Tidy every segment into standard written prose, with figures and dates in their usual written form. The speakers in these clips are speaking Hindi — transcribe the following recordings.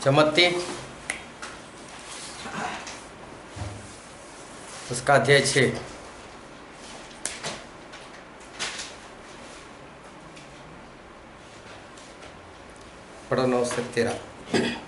चमत्ती उसका अध्याय 6। पढ़ो 9 से 13।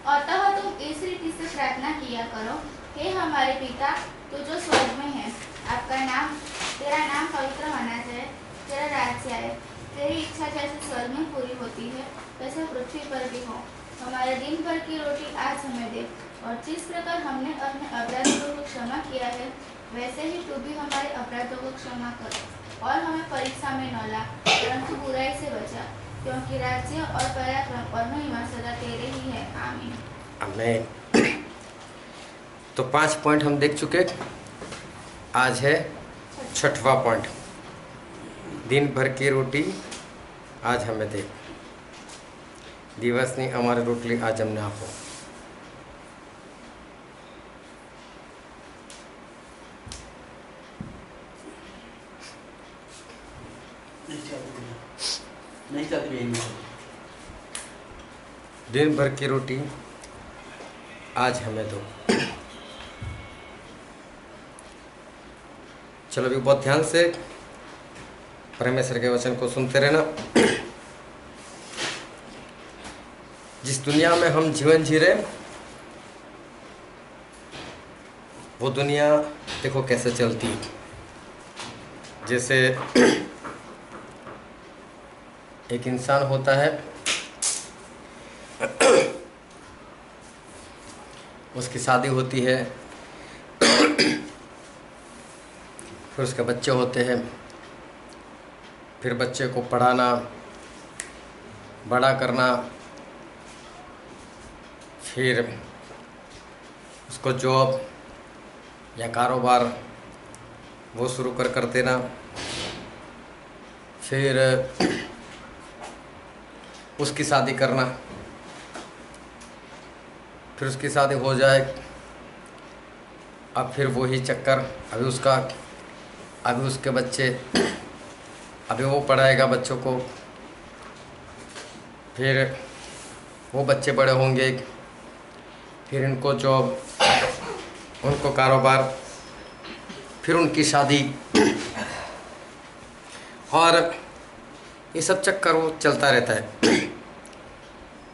अतः तुम इस रीति से प्रार्थना किया करो, हे हमारे पिता तू जो स्वर्ग में है, तेरा नाम पवित्र होना चाहिए, तेरा राज्य आए, तेरी इच्छा जैसे स्वर्ग में पूरी होती है वैसे पृथ्वी पर भी हो। हमारे दिन भर की रोटी आज हमें दे, और जिस प्रकार हमने अपने अपराधों को क्षमा किया है वैसे ही तू भी हमारे अपराधों को क्षमा कर, और हमें परीक्षा में न ला परंतु बुराई से बचा, क्योंकि राज्य और पराक्रम और महिमा सदा तेरे ही है। आमीन। आमीन। तो 5 पॉइंट हम देख चुके। आज है 6वां पॉइंट। दिन भर की रोटी आज हमें दे, दिवसनी અમારી રોટલી આજ અમને આપો। दिन भर की रोटी आज हमें दो। चलो अभी बहुत ध्यान से परमेश्वर के वचन को सुनते रहना। जिस दुनिया में हम जीवन जी रहे वो दुनिया देखो कैसे चलती है। जैसे एक इंसान होता है, उसकी शादी होती है, फिर उसके बच्चे होते हैं, फिर बच्चे को पढ़ाना, बड़ा करना, फिर उसको जॉब या कारोबार वो शुरू कर देना, फिर उसकी शादी करना, फिर उसकी शादी हो जाए, अब फिर वही चक्कर, अभी उसके बच्चे, अभी वो पढ़ाएगा बच्चों को, फिर वो बच्चे बड़े होंगे, फिर इनको जॉब, उनको कारोबार, फिर उनकी शादी, और ये सब चक्कर वो चलता रहता है।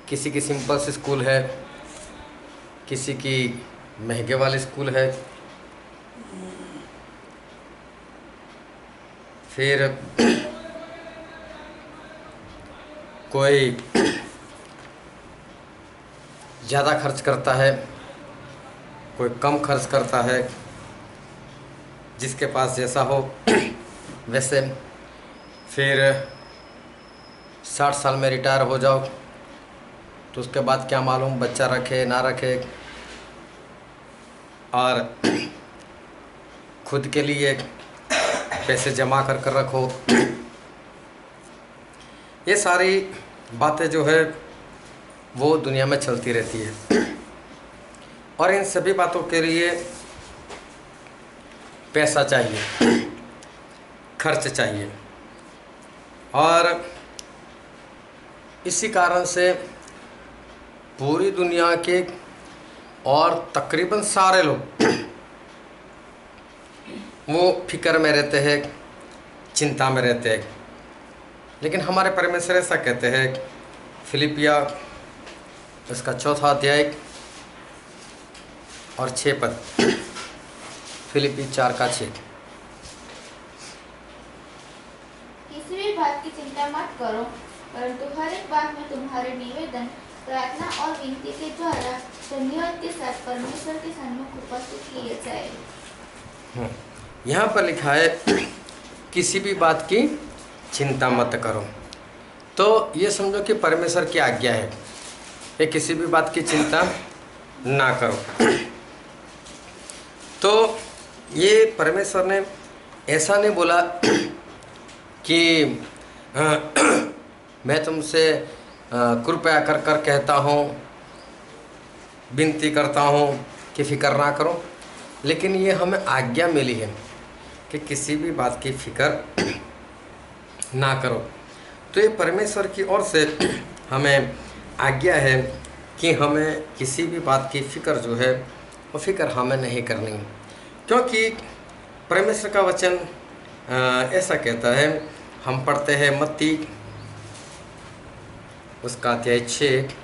किसी की सिंपल सी स्कूल है, किसी की महंगे वाली स्कूल है, फिर कोई ज़्यादा खर्च करता है, कोई कम खर्च करता है, जिसके पास जैसा हो वैसे। फिर 60 साल में रिटायर हो जाओ तो उसके बाद क्या मालूम बच्चा रखे ना रखे, और खुद के लिए पैसे जमा कर रखो। ये सारी बातें जो है वो दुनिया में चलती रहती है, और इन सभी बातों के लिए पैसा चाहिए, खर्च चाहिए, और इसी कारण से पूरी दुनिया के और तकरीबन सारे लोग वो फिक्र में रहते हैं, चिंता में रहते हैं। लेकिन हमारे परमेश्वर ऐसा कहते हैं, फिलिपिया इसका 4वां अध्याय और 6 पद, फिलिपी 4:6। किसी भी बात की चिंता मत करो, परंतु हर एक बात में तुम्हारे निवेदन, प्रार्थना और विनती के द्वारा धन्यवाद के साथ परमेश्वर के सन्मुख उपस्थित किए जाए। यहाँ पर लिखा है किसी भी बात की चिंता मत करो। तो ये समझो कि परमेश्वर की आज्ञा है कि किसी भी बात की चिंता ना करो। तो ये परमेश्वर ने ऐसा नहीं बोला कि मैं तुमसे कृपया कर कहता हूँ, विनती करता हूँ कि फिक्र ना करो, लेकिन ये हमें आज्ञा मिली है कि किसी भी बात की फिक्र ना करो। तो ये परमेश्वर की ओर से हमें आज्ञा है कि हमें किसी भी बात की फ़िक्र जो है वो फ़िक्र हमें नहीं करनी, क्योंकि परमेश्वर का वचन ऐसा कहता है। हम पढ़ते हैं मत्ती उसका अध्याय 6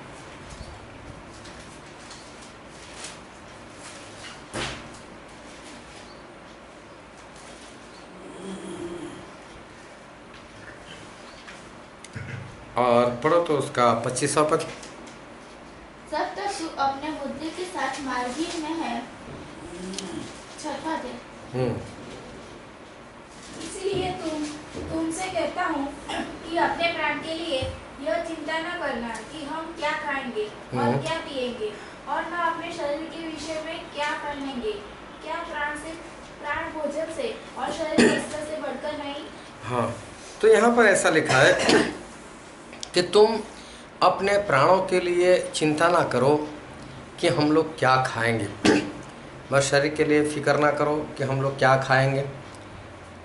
और पढ़ो तो उसका 25वां पद। जब तक तू अपने बुद्धि के साथ मार्गी में है, छठा दे। इसलिए तुमसे कहता हूँ कि अपने प्राण के लिए यह चिंता न करना कि हम क्या खाएंगे और क्या पिएंगे, और न अपने शरीर के विषय में क्या पहनेंगे। क्या प्राण भोजन से और शरीर वस्त्र से बढ़कर नहीं। हाँ, तो यहाँ पर ऐसा लिखा है कि तुम अपने प्राणों के लिए चिंता ना करो कि हम लोग क्या खाएंगे, बस शरीर के लिए फिक्र ना करो कि हम लोग क्या खाएंगे,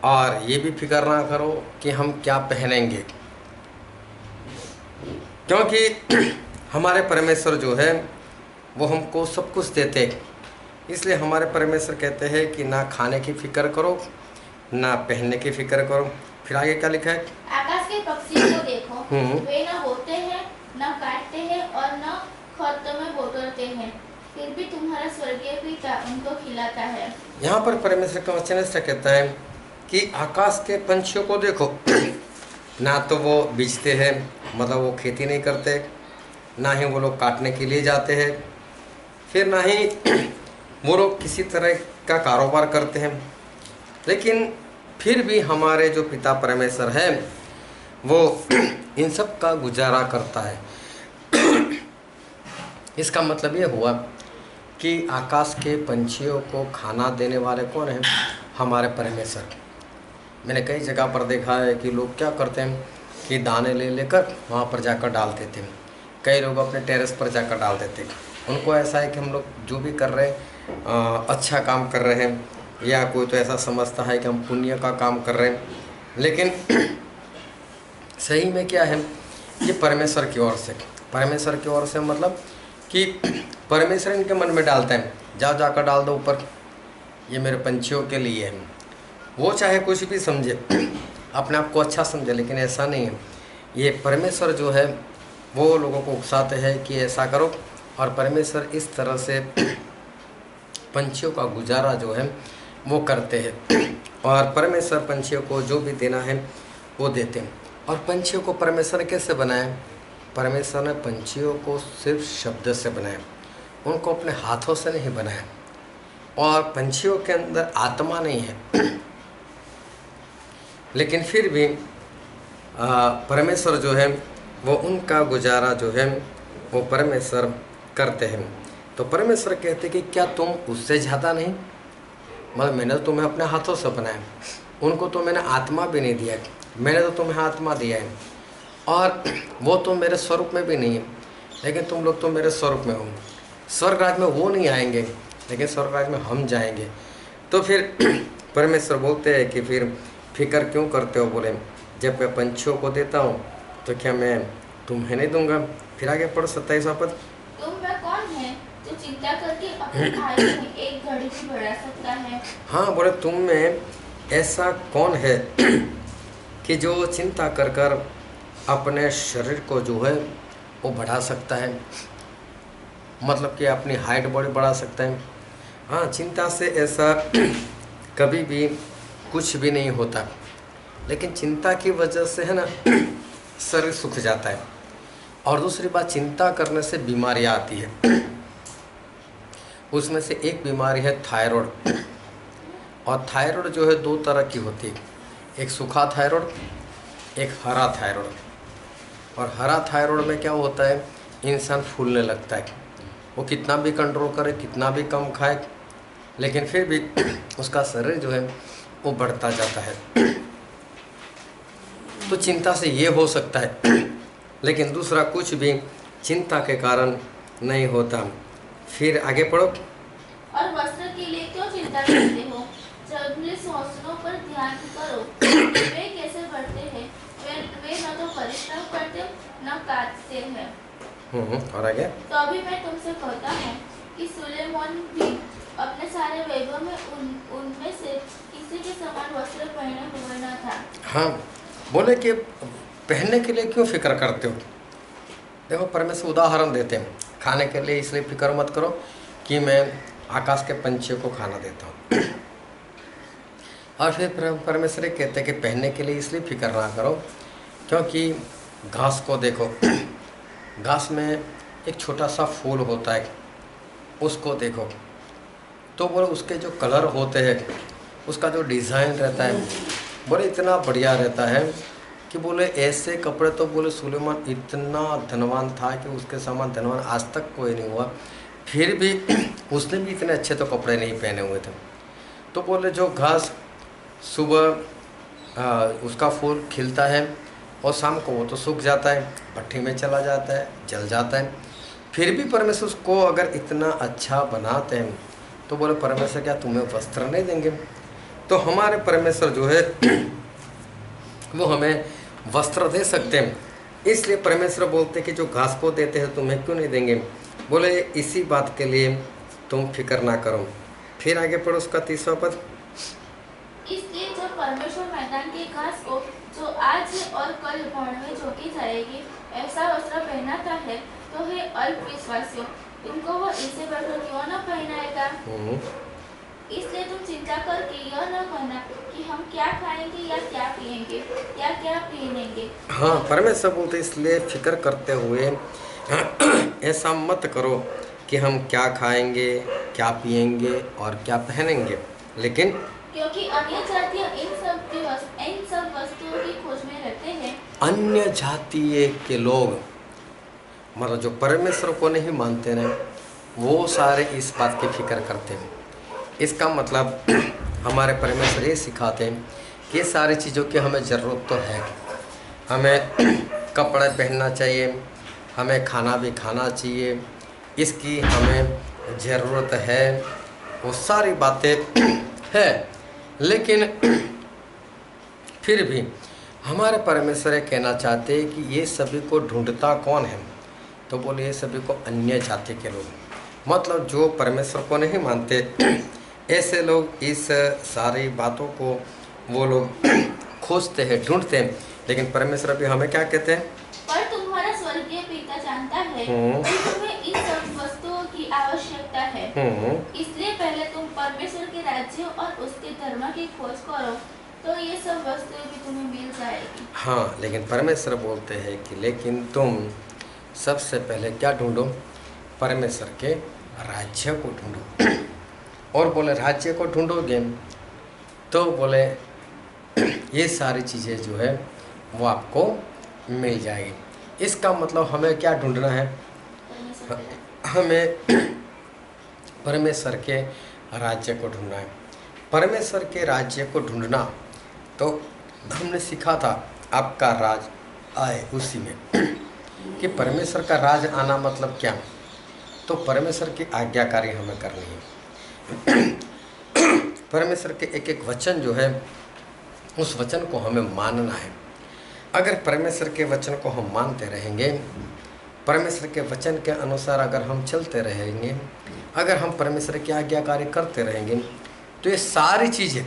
और ये भी फिक्र ना करो कि हम क्या पहनेंगे, क्योंकि हमारे परमेश्वर जो है वो हमको सब कुछ देते। इसलिए हमारे परमेश्वर कहते हैं कि ना खाने की फिक्र करो ना पहनने की फिक्र करो। फिर आगे क्या लिखा है? आकाश के पक्षी को देखो, वे न बोते हैं न काटते हैं और न खत्तों में बटोरते हैं, फिर भी तुम्हारा स्वर्गीय पिता उनको खिलाता है। यहाँ पर परमेश्वर का वचन ऐसा कहता है कि आकाश के पंछियों को देखो, ना तो वो बीजते हैं, मतलब वो खेती नहीं करते, ना ही वो लोग काटने के लिए जाते हैं, फिर ना ही वो लोग किसी तरह का कारोबार करते हैं, लेकिन फिर भी हमारे जो पिता परमेश्वर है वो इन सब का गुजारा करता है। इसका मतलब ये हुआ कि आकाश के पंछियों को खाना देने वाले कौन हैं? हमारे परमेश्वर। मैंने कई जगह पर देखा है कि लोग क्या करते हैं कि दाने ले लेकर वहाँ पर जाकर डाल देते हैं। कई लोग अपने टेरेस पर जाकर डाल देते हैं। उनको ऐसा है कि हम लोग जो भी कर रहे हैं अच्छा काम कर रहे हैं, या कोई तो ऐसा समझता है कि हम पुण्य का काम कर रहे हैं, लेकिन सही में क्या है? ये परमेश्वर की ओर से, परमेश्वर की ओर से मतलब कि परमेश्वर इनके मन में डालता है, जाओ जाकर डाल दो ऊपर, ये मेरे पंछियों के लिए है। वो चाहे कुछ भी समझे, अपने आप को अच्छा समझे, लेकिन ऐसा नहीं है। ये परमेश्वर जो है वो लोगों को उकसाते हैं कि ऐसा करो, और परमेश्वर इस तरह से पंछियों का गुजारा जो है वो करते हैं, और परमेश्वर पंछियों को जो भी देना है वो देते हैं। और पंछियों को परमेश्वर ने कैसे बनाया? परमेश्वर ने पंछियों को सिर्फ शब्द से बनाया, उनको अपने हाथों से नहीं बनाया, और पंछियों के अंदर आत्मा नहीं है, लेकिन फिर भी परमेश्वर जो है वो उनका गुजारा जो है वो परमेश्वर करते हैं। तो परमेश्वर कहते कि क्या तुम उससे ज़्यादा नहीं? मतलब मैंने तो तुम्हें अपने हाथों से बनाया, उनको तो मैंने आत्मा भी नहीं दिया, मैंने तो तुम्हें आत्मा दिया है, और वो तो मेरे स्वरूप में भी नहीं है, लेकिन तुम लोग तो मेरे स्वरूप में हो। स्वर्ग राज्य में वो नहीं आएंगे, लेकिन स्वर्ग राज्य में हम जाएंगे। तो फिर परमेश्वर बोलते हैं कि फिर फिक्र क्यों करते हो? बोले जब मैं पंछियों को देता हूँ तो क्या मैं तुम्हें नहीं दूंगा? फिर आगे पढ़ो 27वां पद। तुम में कौन है जो चिंता करके अपनी आयु में एक घड़ी भी बढ़ा सकता है? हाँ, बोले तुम में ऐसा कौन है कि जो चिंता कर कर अपने शरीर को जो है वो बढ़ा सकता है, मतलब कि अपनी हाइट बॉडी बढ़ा सकता है। हाँ, चिंता से ऐसा कभी भी कुछ भी नहीं होता, लेकिन चिंता की वजह से है ना शरीर सूख जाता है। और दूसरी बात, चिंता करने से बीमारियाँ आती है, उसमें से एक बीमारी है थायराइड। और थायराइड जो है दो तरह की होती है, एक सूखा थायराइड, एक हरा थायराइड। और हरा थायराइड में क्या होता है, इंसान फूलने लगता है, वो कितना भी कंट्रोल करे, कितना भी कम खाए, लेकिन फिर भी उसका शरीर जो है वो बढ़ता जाता है। तो चिंता से ये हो सकता है, लेकिन दूसरा कुछ भी चिंता के कारण नहीं होता। फिर आगे पढ़ो। और वस्त्र के लिए क्यों चिंता करते हो? जंगली वस्त्रों पर ध्यान करो, वे कैसे बढ़ते हैं, वे न तो परिश्रम करते न काटते हैं। और आगे? तो अभी मैं तुमसे कहता हूँ कि सुलेमान भी अपने सारे वैभव में उनमें से किसी के समान वस्त्र पहने हुए न था। हाँ, बोले कि पहनने के लिए क्यों फिक्र करते हो? देखो, परमेश्वर उदाहरण देते हैं, खाने के लिए इसलिए फिक्र मत करो कि मैं आकाश के पंछियों को खाना देता हूँ। और फिर परमेश्वर कहते हैं कि पहनने के लिए इसलिए फिक्र ना करो क्योंकि घास को देखो, घास में एक छोटा सा फूल होता है, उसको देखो तो बोले उसके जो कलर होते हैं, उसका जो डिज़ाइन रहता है, बोले इतना बढ़िया रहता है कि बोले ऐसे कपड़े तो बोले सुलेमान इतना धनवान था कि उसके समान धनवान आज तक कोई नहीं हुआ, फिर भी उसने भी इतने अच्छे तो कपड़े नहीं पहने हुए थे। तो बोले जो घास सुबह उसका फूल खिलता है और शाम को वो तो सूख जाता है, भट्टी में चला जाता है, जल जाता है, फिर भी परमेश्वर उसको अगर इतना अच्छा बनाते हैं तो बोले परमेश्वर क्या तुम्हें वस्त्र नहीं देंगे? तो हमारे परमेश्वर जो है वो हमें वस्त्र दे सकते हैं। इसलिए परमेश्वर बोलते हैं कि जो घास को देते हैं तुम्हें क्यों नहीं देंगे? बोले इसी बात के लिए तुम फिक्र ना करो। फिर आगे पढ़ो उसका 30वां पद। इसलिए जब परमेश्वर मैदान की घास को जो आज और कल भाड़ में झोंकी जाएगी ऐसा वस्त्र पहनाता है, तो हे अल्पविश्वासियों, तुमको वो इसे वस्त्र क्यों न पहनाएगा? इसलिए तुम चिंता करके यह न कहना कि हम क्या खाएंगे या क्या पिएंगे या क्या पहनेंगे। हाँ, परमेश्वर बोलते इसलिए फिक्र करते हुए ऐसा मत करो कि हम क्या खाएंगे, क्या पिएंगे और क्या पहनेंगे, लेकिन क्योंकि अन्य जातियाँ इन सब वस्तुओं की खोज में रहते हैं। अन्य जातीय के लोग, मतलब जो परमेश्वर को नहीं मानते ना, वो सारे इस बात की फिक्र करते हैं। इसका मतलब हमारे परमेश्वर ये सिखाते हैं कि ये सारी चीज़ों की हमें ज़रूरत तो है, हमें कपड़े पहनना चाहिए, हमें खाना भी खाना चाहिए, इसकी हमें ज़रूरत है, वो सारी बातें है, लेकिन फिर भी हमारे परमेश्वर ये कहना चाहते हैं कि ये सभी को ढूंढता कौन है? तो बोले ये सभी को अन्य जाति के लोग, मतलब जो परमेश्वर को नहीं मानते, ऐसे लोग इस सारी बातों को वो लोग खोजते हैं, ढूंढते हैं। लेकिन परमेश्वर भी हमें क्या कहते हैं? पर तुम्हारा स्वर्गीय पिता जानता है कि तुम्हें इन सब वस्तुओं की आवश्यकता है। इसलिए पहले तुम परमेश्वर के राज्य और उसके धर्म की खोज करो, तो ये सब वस्तुएं भी तुम्हें मिल जाएगी। हाँ, लेकिन परमेश्वर बोलते हैं कि लेकिन तुम सबसे पहले क्या ढूंढो? परमेश्वर के राज्य को ढूंढो। और बोले राज्य को ढूंढोगे तो बोले ये सारी चीज़ें जो है वो आपको मिल जाएगी। इसका मतलब हमें क्या ढूंढना है? हमें परमेश्वर के राज्य को ढूंढना है। परमेश्वर के राज्य को ढूंढना तो हमने सीखा था आपका राज आए उसी में कि परमेश्वर का राज आना मतलब क्या? तो परमेश्वर की आज्ञाकारी हमें करनी है। परमेश्वर के एक एक वचन जो है उस वचन को हमें मानना है। अगर परमेश्वर के वचन को हम मानते रहेंगे, परमेश्वर के वचन के अनुसार अगर हम चलते रहेंगे, अगर हम परमेश्वर की आज्ञाकारी करते रहेंगे, तो ये सारी चीज़ें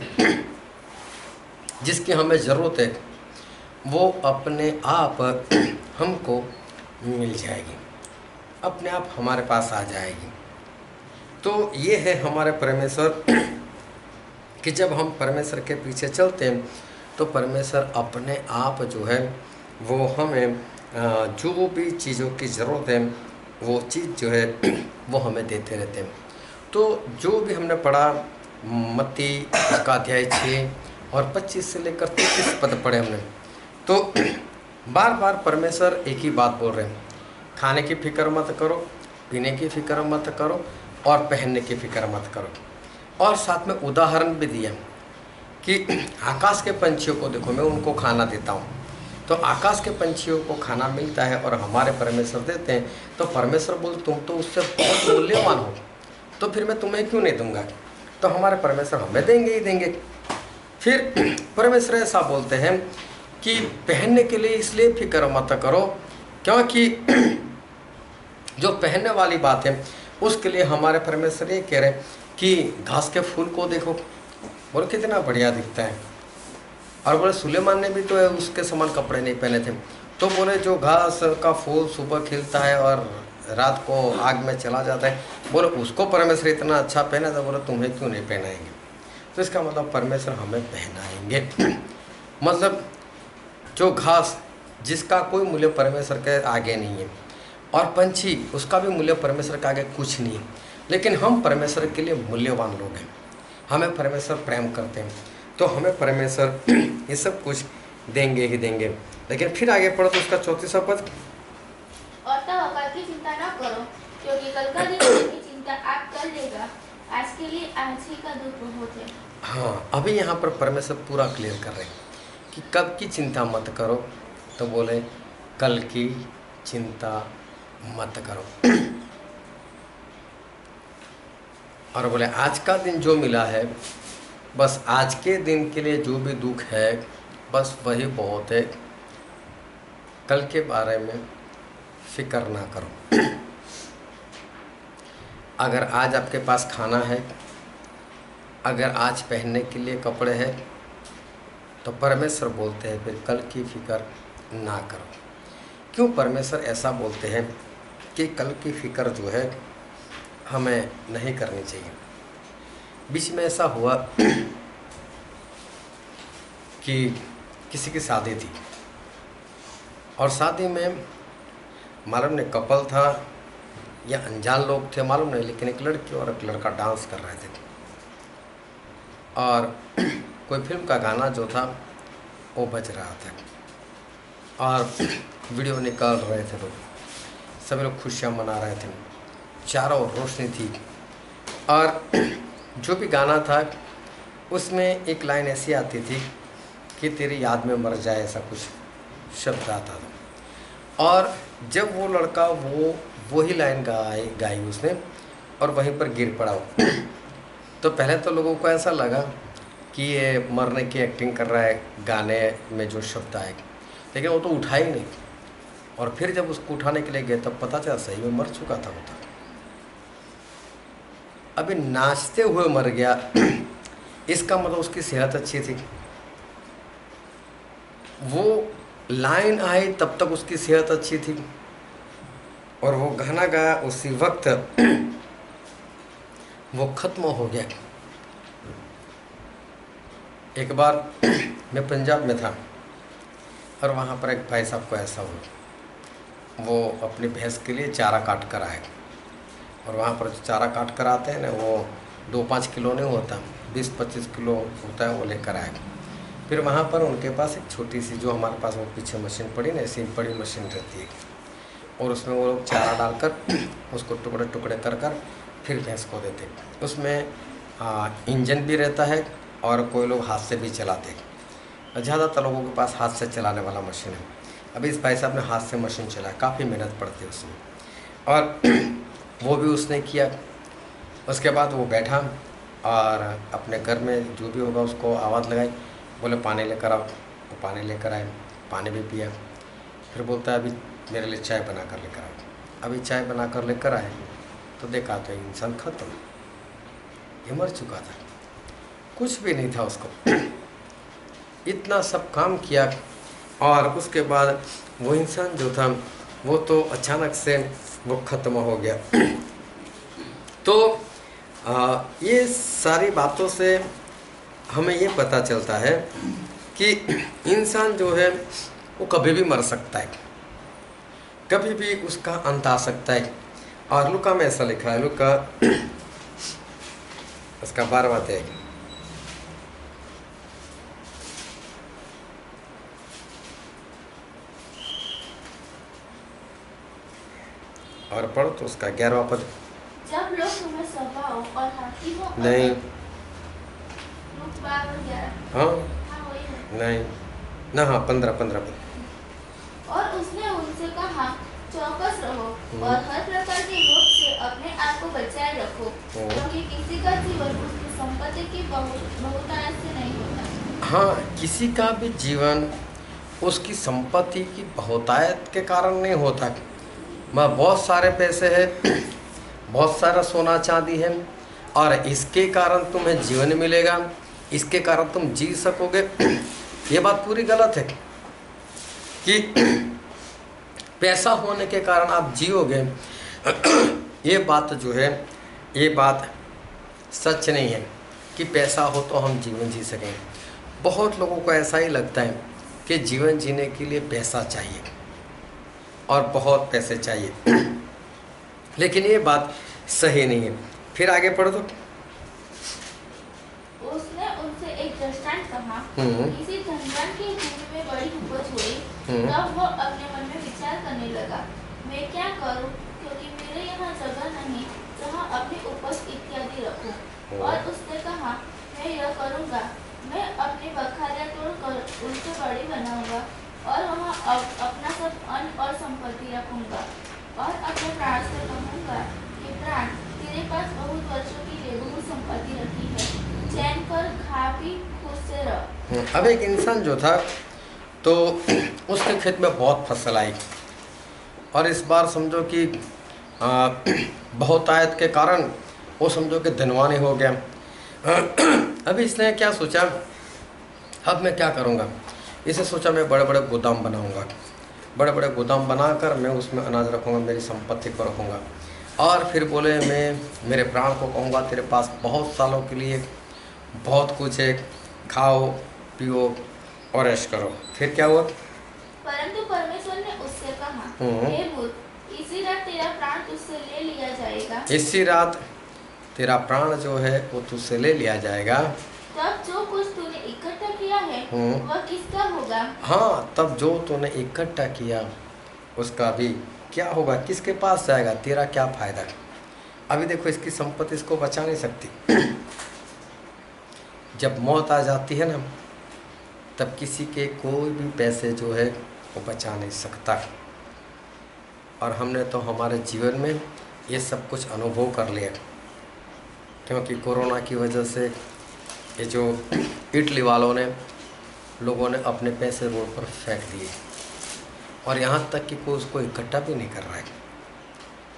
जिसकी हमें ज़रूरत है वो अपने आप हमको मिल जाएगी, अपने आप हमारे पास आ जाएगी। तो ये है हमारे परमेश्वर कि जब हम परमेश्वर के पीछे चलते हैं तो परमेश्वर अपने आप जो है वो हमें जो भी चीज़ों की ज़रूरत है वो चीज़ जो है वो हमें देते रहते हैं। तो जो भी हमने पढ़ा मत्ती उसका अध्याय 6 और 25 से लेकर 33 पद पढ़े हमने, तो बार बार परमेश्वर एक ही बात बोल रहे हैं, खाने की फिक्र मत करो, पीने की फिक्र मत करो और पहनने की फिक्र मत करो। और साथ में उदाहरण भी दिया कि आकाश के पंछियों को देखो, मैं उनको खाना देता हूँ। तो आकाश के पंछियों को खाना मिलता है और हमारे परमेश्वर देते हैं, तो परमेश्वर बोल तुम तो उससे बहुत मूल्यवान हो, तो फिर मैं तुम्हें क्यों नहीं दूंगा? तो हमारे परमेश्वर हमें देंगे ही देंगे। फिर परमेश्वर ऐसा बोलते हैं कि पहनने के लिए इसलिए फिक्र मत करो क्योंकि जो पहनने वाली बात है उसके लिए हमारे परमेश्वर ये कह रहे हैं कि घास के फूल को देखो, बोले कितना बढ़िया दिखता है। और बोले सुलेमान ने भी तो उसके समान कपड़े नहीं पहने थे। तो बोले जो घास का फूल सुबह खिलता है और रात को आग में चला जाता है, बोले उसको परमेश्वर इतना अच्छा पहना था, बोले तुम्हें क्यों नहीं पहनाएंगे। तो इसका मतलब परमेश्वर हमें पहनाएंगे। मतलब जो घास जिसका कोई मूल्य परमेश्वर के आगे नहीं है, और पंछी उसका भी मूल्य परमेश्वर के आगे कुछ नहीं है, लेकिन हम परमेश्वर के लिए मूल्यवान लोग हैं। हमें परमेश्वर प्रेम करते हैं, तो हमें परमेश्वर ये सब कुछ देंगे ही देंगे। लेकिन फिर आगे पढ़ो तो उसका 34वां पद, और तो कल की चिंता न करो, क्योंकि कल का दिन की चिंता आप कर लेगा। आज के लिए आज ही का दुख बहुत है। हाँ, अभी यहाँ पर परमेश्वर पूरा क्लियर कर रहे हैं कि कब की चिंता मत करो। तो बोले कल की चिंता मत करो। और बोले आज का दिन जो मिला है, बस आज के दिन के लिए जो भी दुख है बस वही बहुत है। कल के बारे में फिक्र ना करो। अगर आज आपके पास खाना है, अगर आज पहनने के लिए कपड़े हैं, तो परमेश्वर बोलते हैं फिर कल की फिक्र ना करो। क्यों परमेश्वर ऐसा बोलते हैं कि कल की फिक्र जो है हमें नहीं करनी चाहिए। बीच में ऐसा हुआ कि किसी की शादी थी, और शादी में मालूम नहीं कपल था या अनजान लोग थे मालूम नहीं, लेकिन एक लड़की और एक लड़का डांस कर रहे थे, और कोई फिल्म का गाना जो था वो बज रहा था, और वीडियो निकाल रहे थे लोग, सभी लोग खुशियाँ मना रहे थे, चारों ओर रोशनी थी। और जो भी गाना था उसमें एक लाइन ऐसी आती थी कि तेरी याद में मर जाए, ऐसा कुछ शब्द आता था। और जब वो लड़का वही लाइन गाई उसने, और वहीं पर गिर पड़ा वो। तो पहले तो लोगों को ऐसा लगा कि ये मरने की एक्टिंग कर रहा है गाने में जो शब्द आए, लेकिन वो तो उठा ही नहीं। और फिर जब उसको उठाने के लिए गए तब पता चला सही में मर चुका था वो तो। अभी नाचते हुए मर गया, इसका मतलब उसकी सेहत अच्छी थी। वो लाइन आई तब तक उसकी सेहत अच्छी थी, और वो गाना गाया उसी वक्त वो खत्म हो गया। एक बार मैं पंजाब में था, और वहाँ पर एक भाई साहब को ऐसा हुआ, वो अपनी भैंस के लिए चारा काट कर आए, और वहाँ पर जो चारा काट कर आते हैं ना, वो 2-5 किलो नहीं होता, 20-25 किलो होता है, वो लेकर आए। फिर वहाँ पर उनके पास एक छोटी सी, जो हमारे पास वो पीछे मशीन पड़ी ना, ऐसी बड़ी मशीन रहती है, और उसमें वो लोग चारा डालकर उसको टुकड़े टुकड़े कर कर फिर भैंस को देते। उसमें इंजन भी रहता है, और कोई लोग हाथ से भी चलाते हैं। ज़्यादातर लोगों के पास हाथ से चलाने वाला मशीन है। अभी इस भाई साहब ने हाथ से मशीन चलाया, काफ़ी मेहनत पड़ती है उसमें, और वो भी उसने किया। उसके बाद वो बैठा और अपने घर में जो भी होगा उसको आवाज़ लगाई, बोले पानी लेकर आओ। वो पानी लेकर आए, पानी भी पिया। फिर बोलता है अभी मेरे लिए चाय बना कर लेकर आओ। अभी चाय बना कर लेकर आए तो देखा तो इंसान खत्म, ये मर चुका था, कुछ भी नहीं था उसको। इतना सब काम किया, और उसके बाद वो इंसान जो था वो तो अचानक से वो ख़त्म हो गया। तो ये सारी बातों से हमें ये पता चलता है कि इंसान जो है वो कभी भी मर सकता है, कभी भी उसका अंत आ सकता है। और लूका में ऐसा लिखा है, लूका उसका 12वां अध्याय, और पढ़ो तो उसका 11वां पद। जब लोग तुम्हें स्वभाव और हाकिमों नहीं, लूक 12:11। हाँ हाँ वही है। नहीं ना, हाँ 15 पद। और उसने उनसे कहा चौकस रहो और हर प्रकार के रोग से अपने आप को बचाए रखो, क्योंकि किसी का जीवन उसकी संपत्ति की बहुतायत से नहीं होता। हाँ, किसी का भी जीवन उसकी संपत्ति की बहुतायत के कारण नहीं होता। मैं बहुत सारे पैसे है, बहुत सारा सोना चांदी है, और इसके कारण तुम्हें जीवन मिलेगा, इसके कारण तुम जी सकोगे। ये बात पूरी गलत है कि पैसा होने के कारण आप जियोगे। ये बात जो है, ये बात सच नहीं है कि पैसा हो तो हम जीवन जी सकें। बहुत लोगों को ऐसा ही लगता है कि जीवन जीने के लिए पैसा चाहिए और बहुत पैसे चाहिए, लेकिन ये बात सही नहीं है। फिर आगे पढ़ दो। उसने उनसे एक दृष्टांत कहा, किसी धनवान की भूमि में बड़ी उपज हुई। तब वो अपने मन में विचार करने लगा, मैं क्या करूं, क्योंकि मेरे यहाँ जगह नहीं जहाँ अपनी उपज इत्यादि रखूं। और उसने कहा, मैं यह करूँगा, मैं अपनी बखारियाँ तोड़कर उनसे बड़ी बनाऊंगा और वहाँ अपना सब अन्न और संपत्ति रखूंगा। और अपने प्राण से कहूँगा कि प्राण, तेरे पास बहुत वर्षों की लिए बहुत संपत्ति रखी है, चैन कर खा पी खुश से रह। अब एक इंसान जो था तो उसके खेत में बहुत फसल आई, और इस बार समझो कि बहुत आयत के कारण वो समझो कि धनवान ही हो गया। अभी इसने क्या सोचा, अब मैं क्या करूँगा। इसे सोचा मैं बड़े बड़े गोदाम बनाऊँगा, बड़े बड़े गोदाम बनाकर मैं उसमें अनाज रखूँगा, मेरी संपत्ति को रखूँगा। और फिर बोले, मैं मेरे प्राण को कहूँगा, तेरे पास बहुत सालों के लिए बहुत कुछ है, खाओ पियो और ऐश करो। फिर क्या हुआ? परंतु परमेश्वर ने उससे कहा, हे मूर्ख, इसी रात तेरा प्राण तुझसे ले लिया जाएगा। इसी रात तेरा प्राण जो है वो तुझसे ले लिया जाएगा। तब जो कुछ तूने इकट्ठा किया है वह किसका होगा? हाँ, तब जो तूने इकट्ठा किया उसका भी क्या होगा, किसके पास जाएगा, तेरा क्या फायदा। अभी देखो, इसकी संपत्ति इसको बचा नहीं सकती। जब मौत आ जाती है ना, तब किसी के कोई भी पैसे जो है वो बचा नहीं सकता। और हमने तो हमारे जीवन में ये सब कुछ अनुभव कर लिया, क्योंकि कोरोना की वजह से ये जो इटली वालों ने, लोगों ने अपने पैसे रोड पर फेंक दिए, और यहाँ तक कि कोई उसको इकट्ठा भी नहीं कर रहा है।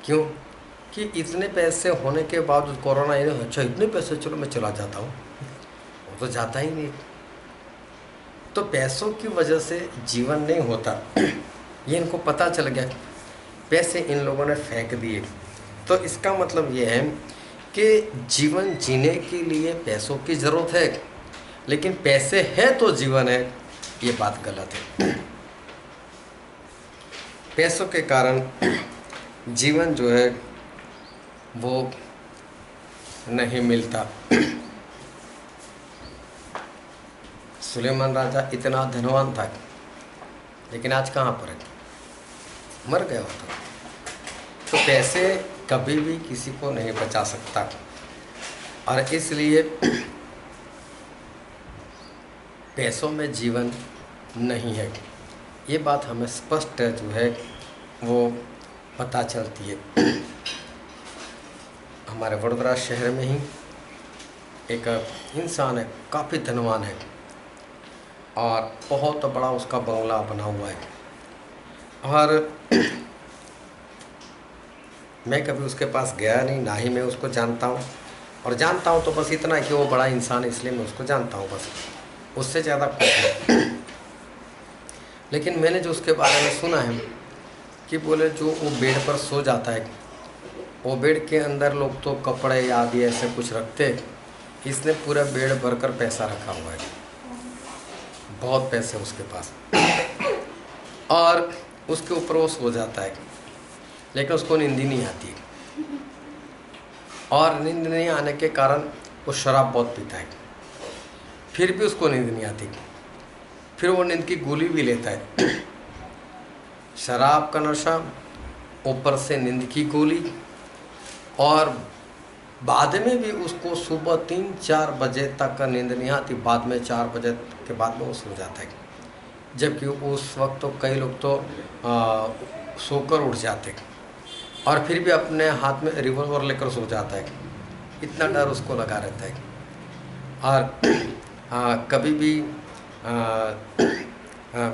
क्यों? कि इतने पैसे होने के बाद कोरोना ये, अच्छा इतने पैसे, चलो मैं चला जाता हूँ, वो तो जाता ही नहीं। तो पैसों की वजह से जीवन नहीं होता, ये इनको पता चल गया। पैसे इन लोगों ने फेंक दिए। तो इसका मतलब ये है कि जीवन जीने के लिए पैसों की ज़रूरत है, लेकिन पैसे है तो जीवन है, ये बात गलत है। पैसों के कारण जीवन जो है वो नहीं मिलता। सुलेमान राजा इतना धनवान था, लेकिन आज कहाँ पर है, मर गया होता। तो पैसे कभी भी किसी को नहीं बचा सकता, और इसलिए पैसों में जीवन नहीं है। ये बात हमें स्पष्ट जो है वो पता चलती है। हमारे वडोदरा शहर में ही एक इंसान है, काफ़ी धनवान है, और बहुत बड़ा उसका बंगला बना हुआ है। और मैं कभी उसके पास गया नहीं, ना ही मैं उसको जानता हूँ, और जानता हूँ तो बस इतना कि वो बड़ा इंसान है, इसलिए मैं उसको जानता हूँ, बस उससे ज़्यादा कुछ नहीं। लेकिन मैंने जो उसके बारे में सुना है कि बोले जो वो बेड पर सो जाता है, वो बेड के अंदर लोग तो कपड़े आदि ऐसे कुछ रखते, इसने पूरा बेड भरकर पैसा रखा हुआ है, बहुत पैसे उसके पास, और उसके ऊपर वो सो जाता है, लेकिन उसको नींद ही नहीं आती। और नींद नहीं आने के कारण वो शराब बहुत पीता है, फिर भी उसको नींद नहीं आती। फिर वो नींद की गोली भी लेता है, शराब का नशा, ऊपर से नींद की गोली, और बाद में भी उसको सुबह 3-4 बजे तक नींद नहीं आती। बाद में 4 बजे के बाद में वो सो जाता है, जबकि उस वक्त तो कई लोग तो सोकर उठ जाते, और फिर भी अपने हाथ में रिवॉल्वर लेकर सो जाता है, इतना डर उसको लगा रहता है। और कभी भी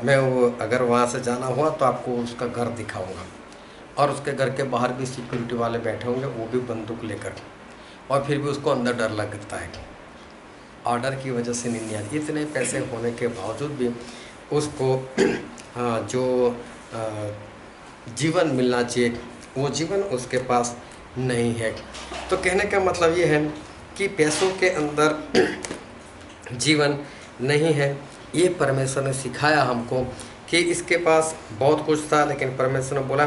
मैं वो अगर वहाँ से जाना हुआ तो आपको उसका घर दिखाऊंगा। और उसके घर के बाहर भी सिक्योरिटी वाले बैठे होंगे, वो भी बंदूक लेकर, और फिर भी उसको अंदर डर लगता है। ऑर्डर की वजह से नहीं आती। इतने पैसे होने के बावजूद भी उसको जो जीवन मिलना चाहिए वो जीवन उसके पास नहीं है। तो कहने का मतलब ये है कि पैसों के अंदर जीवन नहीं है। ये परमेश्वर ने सिखाया हमको कि इसके पास बहुत कुछ था, लेकिन परमेश्वर ने बोला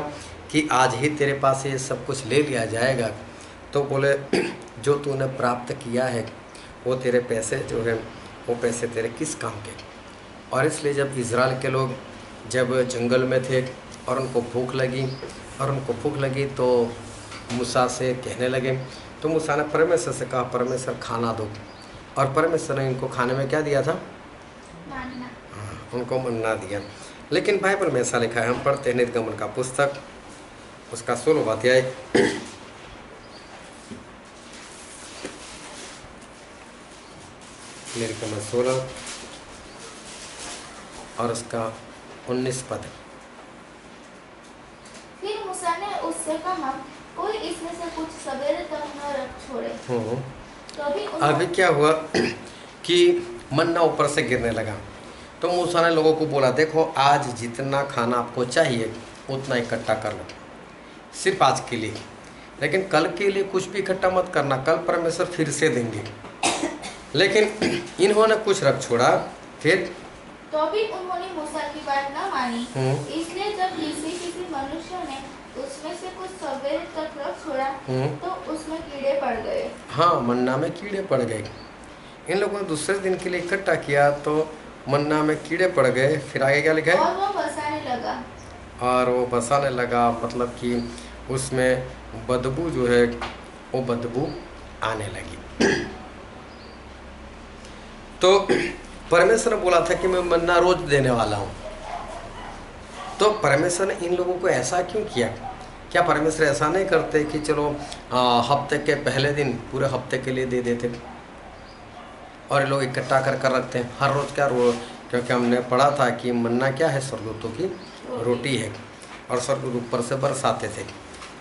कि आज ही तेरे पास ये सब कुछ ले लिया जाएगा। तो बोले जो तूने प्राप्त किया है वो तेरे पैसे जो है वो पैसे तेरे किस काम के। और इसलिए जब इज़राइल के लोग जब जंगल में थे और उनको भूख लगी तो मूसा से कहने लगे, तो मूसा ने परमेश्वर से कहा परमेश्वर खाना दो, और परमेश्वर ने इनको खाने में क्या दिया था? मानना। उनको मन्ना दिया। लेकिन बाइबल में ऐसा लिखा है, हम पढ़ते हैं निर्गमन का पुस्तक उसका 16वां अध्याय निर्गमन 16 और उसका 19 पद। फिर मूसा ने उससे कहा, कोई इसमें से कुछ सवेरे तक न रख छोड़े। तो अभी क्या हुआ कि मन्ना ऊपर से गिरने लगा। तो मूसा ने लोगों को बोला, देखो आज जितना खाना आपको चाहिए उतना इकट्ठा कर लो, सिर्फ आज के लिए, लेकिन कल के लिए कुछ भी इकट्ठा मत करना, कल परमेश्वर फिर से देंगे। लेकिन इन्होंने कुछ रख छोड़ा। फिर तो भी उन्होंने मूसा की बात न मानी। इसलिए जब किसी मनुष्य ने उसमें से कुछ सवेरे तक रख छोड़ा तो उसमें कीड़े पड़ गए। हाँ, मन्ना में कीड़े पड़ गए। इन लोगों ने दूसरे दिन के लिए इकट्ठा किया तो मन्ना में कीड़े पड़ गए। फिर आगे क्या लिखा है? और वो बसाने लगा। मतलब कि उसमें बदबू जो है वो बदबू आने लगी। तो परमेश्वर ने बोला था कि मैं मन्ना रोज देने वाला हूँ। तो परमेश्वर ने इन लोगों को ऐसा क्यों किया? क्या परमेश्वर ऐसा नहीं करते कि चलो हफ्ते के पहले दिन पूरे हफ्ते के लिए दे देते और ये लोग इकट्ठा कर कर रखते हैं हर रोज़? क्या क्योंकि हमने पढ़ा था कि मन्ना क्या है? स्वर्गदूतों की रोटी है, और स्वर्गदूत ऊपर से बरसाते थे।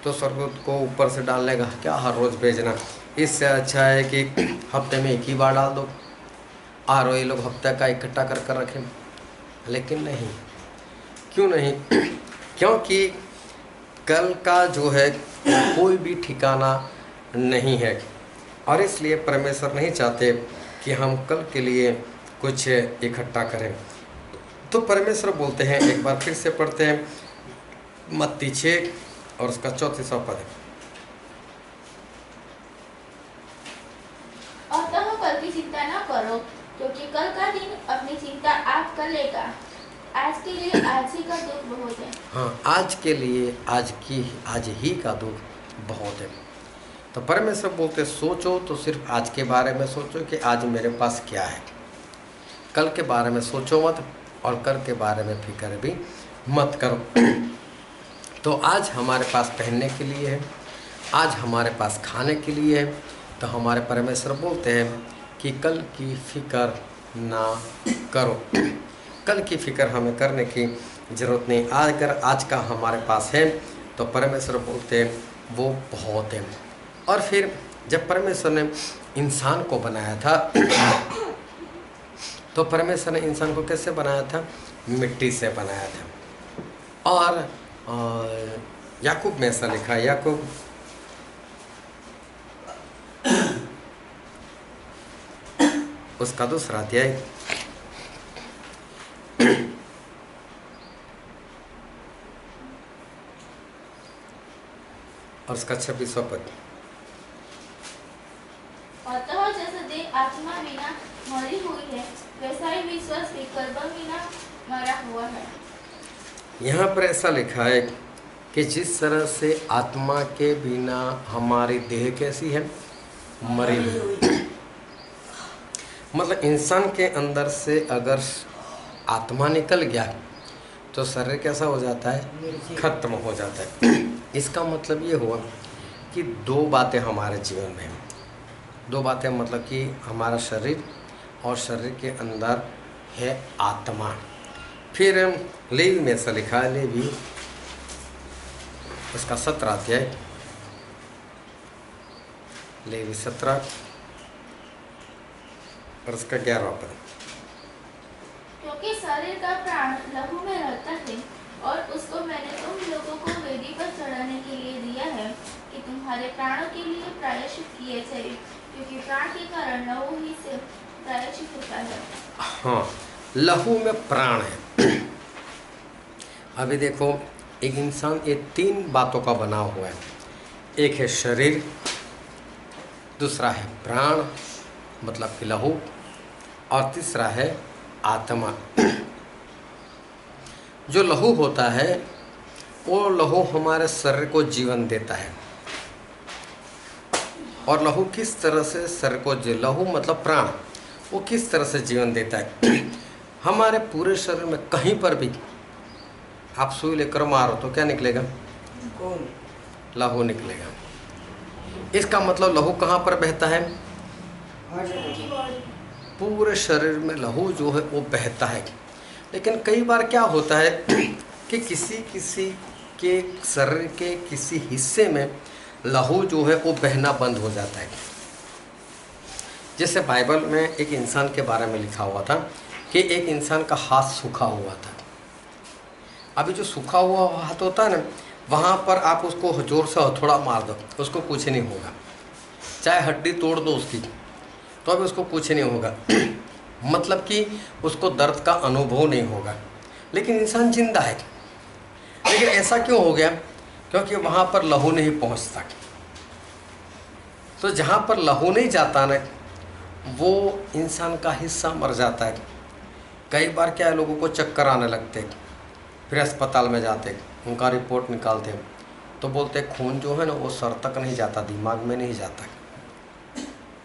तो स्वर्गदूत को ऊपर से डालने का क्या हर रोज़ भेजना? इससे अच्छा है कि हफ्ते में एक ही बार डाल दो, और ये लोग हफ्ते का इकट्ठा कर कर रखें। लेकिन नहीं, क्यों नहीं? क्योंकि कल का जो है कोई भी ठिकाना नहीं है, और इसलिए परमेश्वर नहीं चाहते कि हम कल के लिए कुछ इकट्ठा करें। तो परमेश्वर बोलते हैं, एक बार फिर से पढ़ते हैं मत्ती 6 और उसका 34वां पद। अतः कल की चिंता न करो, क्योंकि कल का दिन अपनी चिंता आप कर लेगा। आज के लिए आज ही का दुख बहुत है। हाँ, आज के लिए आज ही का दुख बहुत है। तो परमेश्वर बोलते सोचो तो सिर्फ आज के बारे में सोचो कि आज मेरे पास क्या है। कल के बारे में सोचो मत, और कल के बारे में फिक्र भी मत करो। तो आज हमारे पास पहनने के लिए है, आज हमारे पास खाने के लिए है। तो हमारे परमेश्वर बोलते हैं कि कल की फिक्र ना करो। कल की फिक्र हमें करने की ज़रूरत नहीं। अगर आज का हमारे पास है तो परमेश्वर बोलते हैं वो बहुत है। और फिर जब परमेश्वर ने इंसान को बनाया था तो परमेश्वर ने इंसान को कैसे बनाया था? मिट्टी से बनाया था। और याकूब में ऐसा लिखा है, याकूब उसका 2 अध्याय और उसका 26वां पद। अतः जैसे देह आत्मा बिना मरी हुई है, वैसा ही विश्वास भी कर्म बिना मरा हुआ है। यहाँ पर ऐसा लिखा है कि जिस तरह से आत्मा के बिना हमारी देह कैसी है? मरी हुई। मतलब इंसान के अंदर से अगर आत्मा निकल गया तो शरीर कैसा हो जाता है? खत्म हो जाता है। इसका मतलब ये हुआ कि 2 बातें हमारे जीवन में हैं। 2 बातें मतलब कि हमारा शरीर, और शरीर के अंदर है आत्मा। फिर लेवी में ऐसा लिखा है, लेवी इसका 17 अध्याय, लेवी 17 और इसका 11वां पद। क्योंकि शरीर का प्राण लहू में रहता है और उसको मैंने तुम लोगों को वेदी पर चढ़ाने के लिए दिया है कि तुम्हारे प्राणों के लिए प्रायश्चित किए जाए, क्योंकि प्राण के कारण लहू ही से प्रायश्चित होता है। हाँ, लहू में प्राण है। अभी देखो, एक इंसान ये 3 बातों का बना हुआ है। एक है शरीर, दूसरा है प्राण मतलब कि लहू, और तीसरा है आत्मा। जो लहू होता है वो लहू हमारे शरीर को जीवन देता है। और लहू किस तरह से शरीर को लहू मतलब प्राण, वो किस तरह से जीवन देता है। हमारे पूरे शरीर में कहीं पर भी आप सुई लेकर मारो तो क्या निकलेगा? कौन? लहू निकलेगा। इसका मतलब लहू कहाँ पर बहता है? पूरे शरीर में लहू जो है वो बहता है। लेकिन कई बार क्या होता है कि किसी किसी के शरीर के किसी हिस्से में लहू जो है वो बहना बंद हो जाता है। जैसे बाइबल में एक इंसान के बारे में लिखा हुआ था कि एक इंसान का हाथ सूखा हुआ था। अभी जो सूखा हुआ हाथ होता है ना, वहाँ पर आप उसको जोर से हथौड़ा मार दो, उसको कुछ नहीं होगा। चाहे हड्डी तोड़ दो उसकी, तो अभी उसको कुछ नहीं होगा। मतलब कि उसको दर्द का अनुभव नहीं होगा। लेकिन इंसान जिंदा है। लेकिन ऐसा क्यों हो गया? क्योंकि वहाँ पर लहू नहीं पहुँचता। तो जहाँ पर लहू नहीं जाता ना, वो इंसान का हिस्सा मर जाता है। कई बार क्या है, लोगों को चक्कर आने लगते, फिर अस्पताल में जाते, उनका रिपोर्ट निकालते तो बोलते खून जो है ना वो सर तक नहीं जाता, दिमाग में नहीं जाता।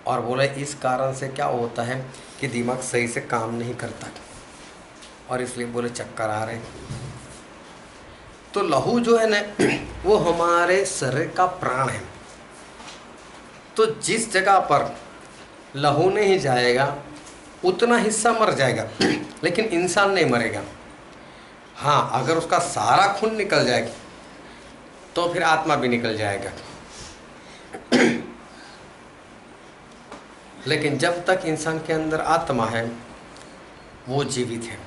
और बोले इस कारण से क्या होता है कि दिमाग सही से काम नहीं करता, और इसलिए बोले चक्कर आ रहे। तो लहू जो है ना वो हमारे शरीर का प्राण है। तो जिस जगह पर लहू नहीं जाएगा उतना हिस्सा मर जाएगा, लेकिन इंसान नहीं मरेगा। हाँ, अगर उसका सारा खून निकल जाएगा तो फिर आत्मा भी निकल जाएगा। लेकिन जब तक इंसान के अंदर आत्मा है वो जीवित है।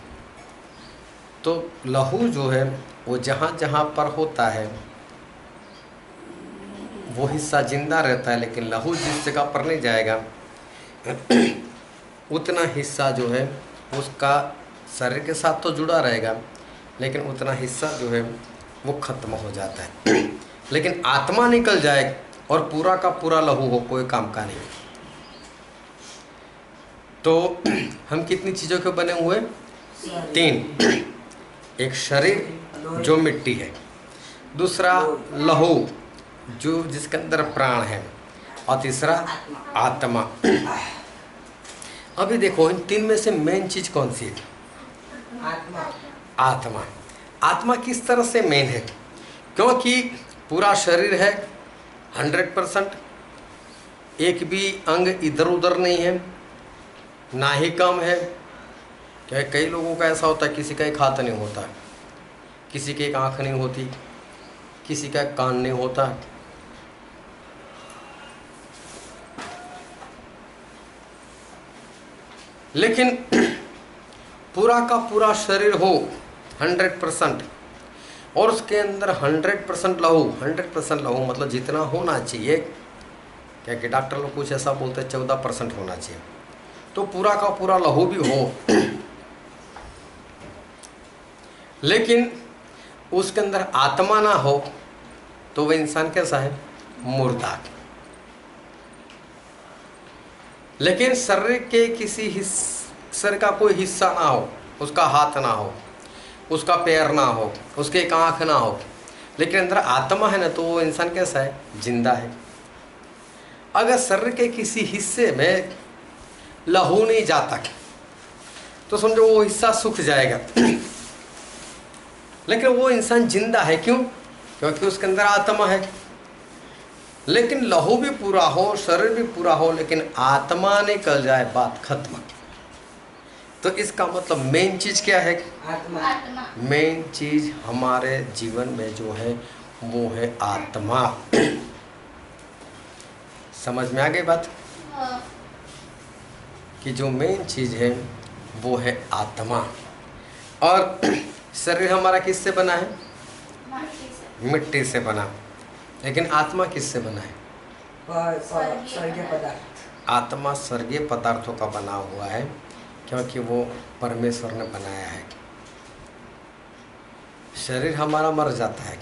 तो लहू जो है वो जहाँ जहाँ पर होता है वो हिस्सा जिंदा रहता है, लेकिन लहू जिस जगह पर नहीं जाएगा उतना हिस्सा जो है उसका शरीर के साथ तो जुड़ा रहेगा, लेकिन उतना हिस्सा जो है वो खत्म हो जाता है। लेकिन आत्मा निकल जाए और पूरा का पूरा लहू हो, कोई काम का नहीं। तो हम कितनी चीज़ों के बने हुए? 3। एक शरीर जो मिट्टी है, दूसरा लहू जो जिसके अंदर प्राण है, और तीसरा आत्मा। अभी देखो इन 3 में से मेन चीज कौन सी है? आत्मा। आत्मा किस तरह से मेन है? क्योंकि पूरा शरीर है 100%, एक भी अंग इधर उधर नहीं है, ना ही कम है। क्या कई लोगों का ऐसा होता है, किसी का एक हाथ नहीं होता, किसी की एक आँख नहीं होती, किसी का एक कान नहीं होता। लेकिन पूरा का पूरा शरीर हो 100% और उसके अंदर 100% लहू, 100% लहू मतलब जितना होना चाहिए, क्या कि डॉक्टर लोग कुछ ऐसा बोलते हैं 14% होना चाहिए, तो पूरा का पूरा लहू भी हो, लेकिन उसके अंदर आत्मा ना हो तो वह इंसान कैसा है? मुर्दा। लेकिन शरीर के किसी शरीर का कोई हिस्सा ना हो, उसका हाथ ना हो, उसका पैर ना हो, उसके एक आँख ना हो, लेकिन अंदर आत्मा है ना, तो वो इंसान कैसा है? जिंदा है। अगर शरीर के किसी हिस्से में लहू नहीं जाता तो समझो वो हिस्सा सूख जाएगा, लेकिन वो इंसान जिंदा है। क्यों? क्योंकि उसके अंदर आत्मा है। लेकिन लहू भी पूरा हो, शरीर भी पूरा हो, लेकिन आत्मा निकल जाए, बात खत्म। तो इसका मतलब मेन चीज क्या है? आत्मा। मेन चीज हमारे जीवन में जो है वो है आत्मा। समझ में आ गई बात हाँ, कि जो मेन चीज़ है वो है आत्मा। और शरीर हमारा किससे बना है? माटी से। मिट्टी से बना। लेकिन आत्मा किससे बना है? स्वर्गीय पदार्थ। आत्मा स्वर्गीय पदार्थों का बना हुआ है, क्योंकि वो परमेश्वर ने बनाया है। शरीर हमारा मर जाता है।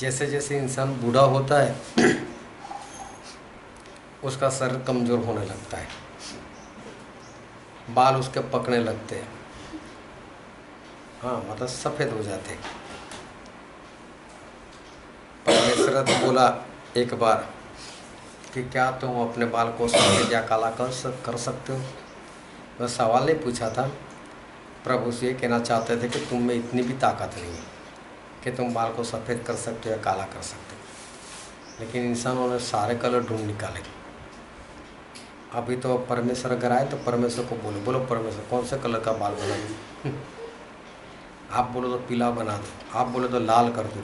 जैसे जैसे इंसान बूढ़ा होता है उसका शरीर कमज़ोर होने लगता है, बाल उसके पकने लगते हैं, हाँ मतलब सफ़ेद हो जाते हैं। परमेश्वर तो बोला एक बार कि क्या तुम अपने बाल को सफ़ेद या काला कर सकते हो? मैं सवाल नहीं पूछा था, प्रभु से ये कहना चाहते थे कि तुम में इतनी भी ताकत नहीं है कि तुम बाल को सफ़ेद कर सकते हो या काला कर सकते हो। लेकिन इंसानों ने सारे कलर ढूंढ निकाले। अभी तो परमेश्वर अगर आए तो परमेश्वर को बोलो परमेश्वर कौन से कलर का बाल बना दो? आप बोलो तो पीला बना दो, आप बोलो तो लाल कर दो,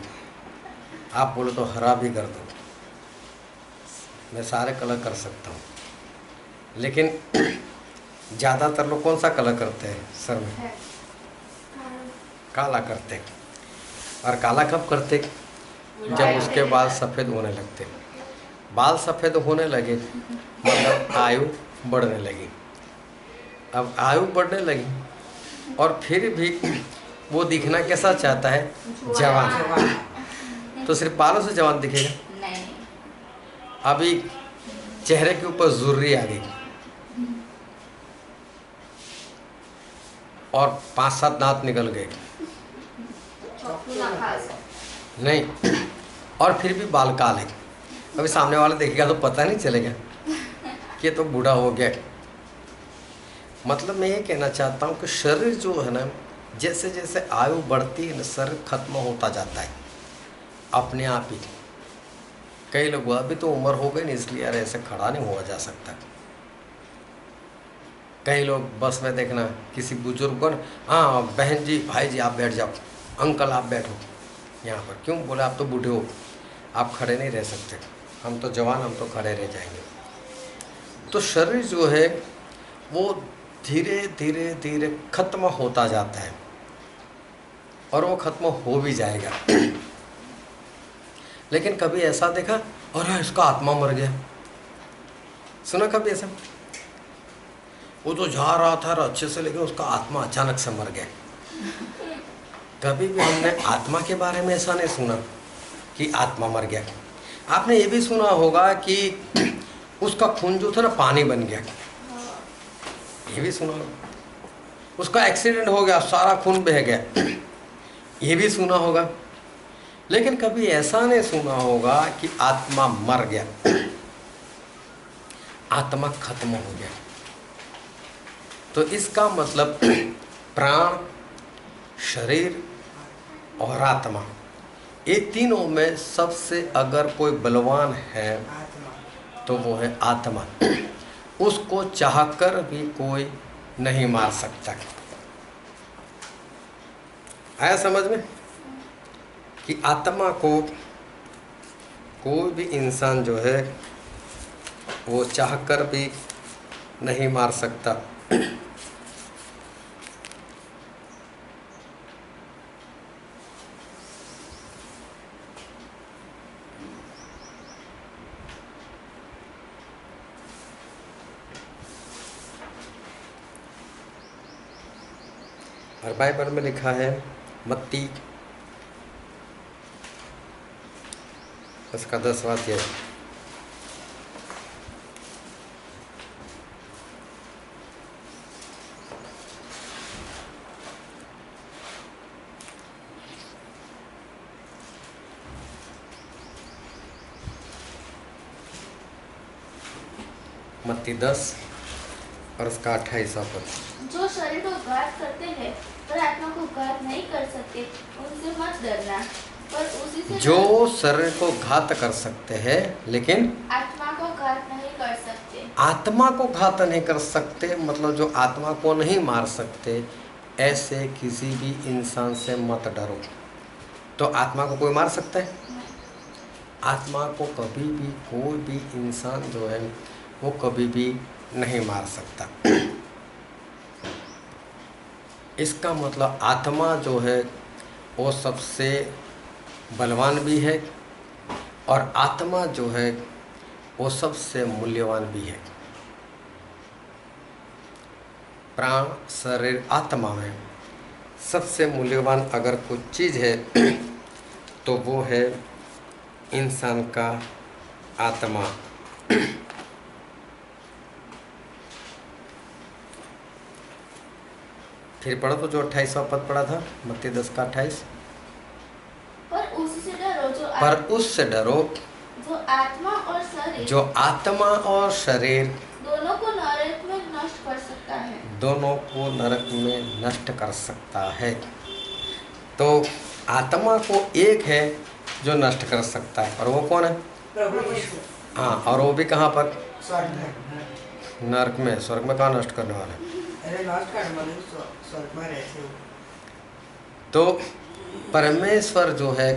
आप बोलो तो हरा भी कर दो, मैं सारे कलर कर सकता हूँ। लेकिन ज़्यादातर लोग कौन सा कलर करते हैं सर में? काला करते हैं। और काला कब करते? जब उसके बाल सफ़ेद होने लगते। बाल सफ़ेद होने लगे मतलब आयु बढ़ने लगी। अब आयु बढ़ने लगी और फिर भी वो दिखना कैसा चाहता है? जवान। तो सिर्फ बालों से जवान दिखेगा? नहीं। अभी चेहरे के ऊपर झुर्री आ गई और 5-7 दांत निकल गए, नहीं, और फिर भी बाल काले। अभी सामने वाला देखेगा तो पता नहीं चलेगा कि ये तो बूढ़ा हो गया। मतलब मैं ये कहना चाहता हूँ कि शरीर जो है ना, जैसे जैसे आयु बढ़ती है ना, शरीर खत्म होता जाता है अपने आप ही। कई लोग अभी तो उम्र हो गई नहीं इसलिए यार ऐसे खड़ा नहीं हुआ जा सकता। कई लोग बस में देखना किसी बुजुर्ग को, हाँ बहन जी भाई जी आप बैठ जाओ, अंकल आप बैठो यहाँ पर। क्यों? बोले आप तो बूढ़े हो, आप खड़े नहीं रह सकते, हम तो जवान, हम तो खड़े रह जाएंगे। तो शरीर जो है वो धीरे धीरे धीरे खत्म होता जाता है और वो खत्म हो भी जाएगा। लेकिन कभी ऐसा देखा और इसका आत्मा मर गया? सुना कभी ऐसा? वो तो जा रहा था अच्छे से, लेकिन उसका आत्मा अचानक से मर गया। कभी भी हमने आत्मा के बारे में ऐसा नहीं सुना कि आत्मा मर गया। आपने ये भी सुना होगा कि उसका खून जो था ना पानी बन गया, ये भी सुना होगा। उसका एक्सीडेंट हो गया, सारा खून बह गया, ये भी सुना होगा। लेकिन कभी ऐसा नहीं सुना होगा कि आत्मा मर गया, आत्मा खत्म हो गया। तो इसका मतलब प्राण, शरीर और आत्मा, ये तीनों में सबसे अगर कोई बलवान है तो वो है आत्मा। उसको चाहकर भी कोई नहीं मार सकता। आया समझ में कि आत्मा को कोई भी इंसान जो है वो चाहकर भी नहीं मार सकता। और बाइबल में लिखा है मत्ती उसका 10वां अध्याय, मत्ती 10 और उसका 28वां पद। जो शरीर को घात करते हैं पर आत्मा को घात नहीं कर सकते, उनसे मत डरना, पर उसी से जो शरीर को घात कर सकते हैं लेकिन आत्मा को घात नहीं कर सकते। आत्मा को घात नहीं कर सकते, मतलब जो आत्मा को नहीं मार सकते, ऐसे किसी भी इंसान से मत डरो। तो आत्मा को कोई मार सकता है? नहीं। आत्मा को कभी भी कोई भी इंसान जो है वो कभी भी नहीं मार सकता। इसका मतलब आत्मा जो है वो सबसे बलवान भी है और आत्मा जो है वो सबसे मूल्यवान भी है। प्राण, शरीर, आत्मा में सबसे मूल्यवान अगर कुछ चीज़ है तो वो है इंसान का आत्मा। फिर पढ़ो तो जो 28वां पद पढ़ा था, मत्ती 10 का 28। पर उससे डरो पर उससे डरो जो आत्मा और शरीर जो आत्मा और शरीर दोनों को नरक में नष्ट कर सकता है। दोनों को नरक में नष्ट कर सकता है। तो आत्मा को एक है जो नष्ट कर सकता है, और वो कौन है? प्रभु यीशु। हाँ, और वो भी कहाँ पर? स्वर्ग में। नरक में। स्वर्ग में कहाँ नष्ट करने वाला है? अरे नष्ट करने वाले स्वर्ग में रहते हो। तो परमेश्वर जो है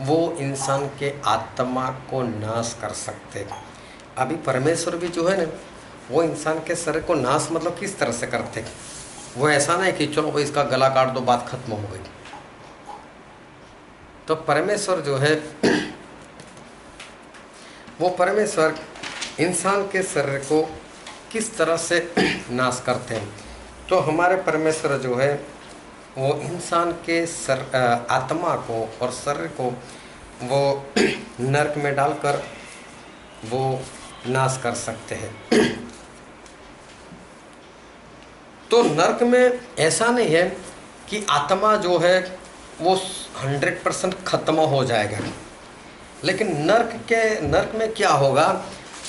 वो इंसान के आत्मा को नाश कर सकते। अभी परमेश्वर भी जो है ना वो इंसान के शरीर को नाश मतलब किस तरह से करते? वो ऐसा नहीं कि चलो भाई इसका गला काट दो, बात खत्म हो गई। तो परमेश्वर जो है वो परमेश्वर इंसान के शरीर को किस तरह से नाश करते हैं? तो हमारे परमेश्वर जो है वो इंसान के आत्मा को और शरीर को वो नरक में डालकर वो नाश कर सकते हैं। तो नरक में ऐसा नहीं है कि आत्मा जो है वो 100% खत्म हो जाएगा, लेकिन नरक में क्या होगा?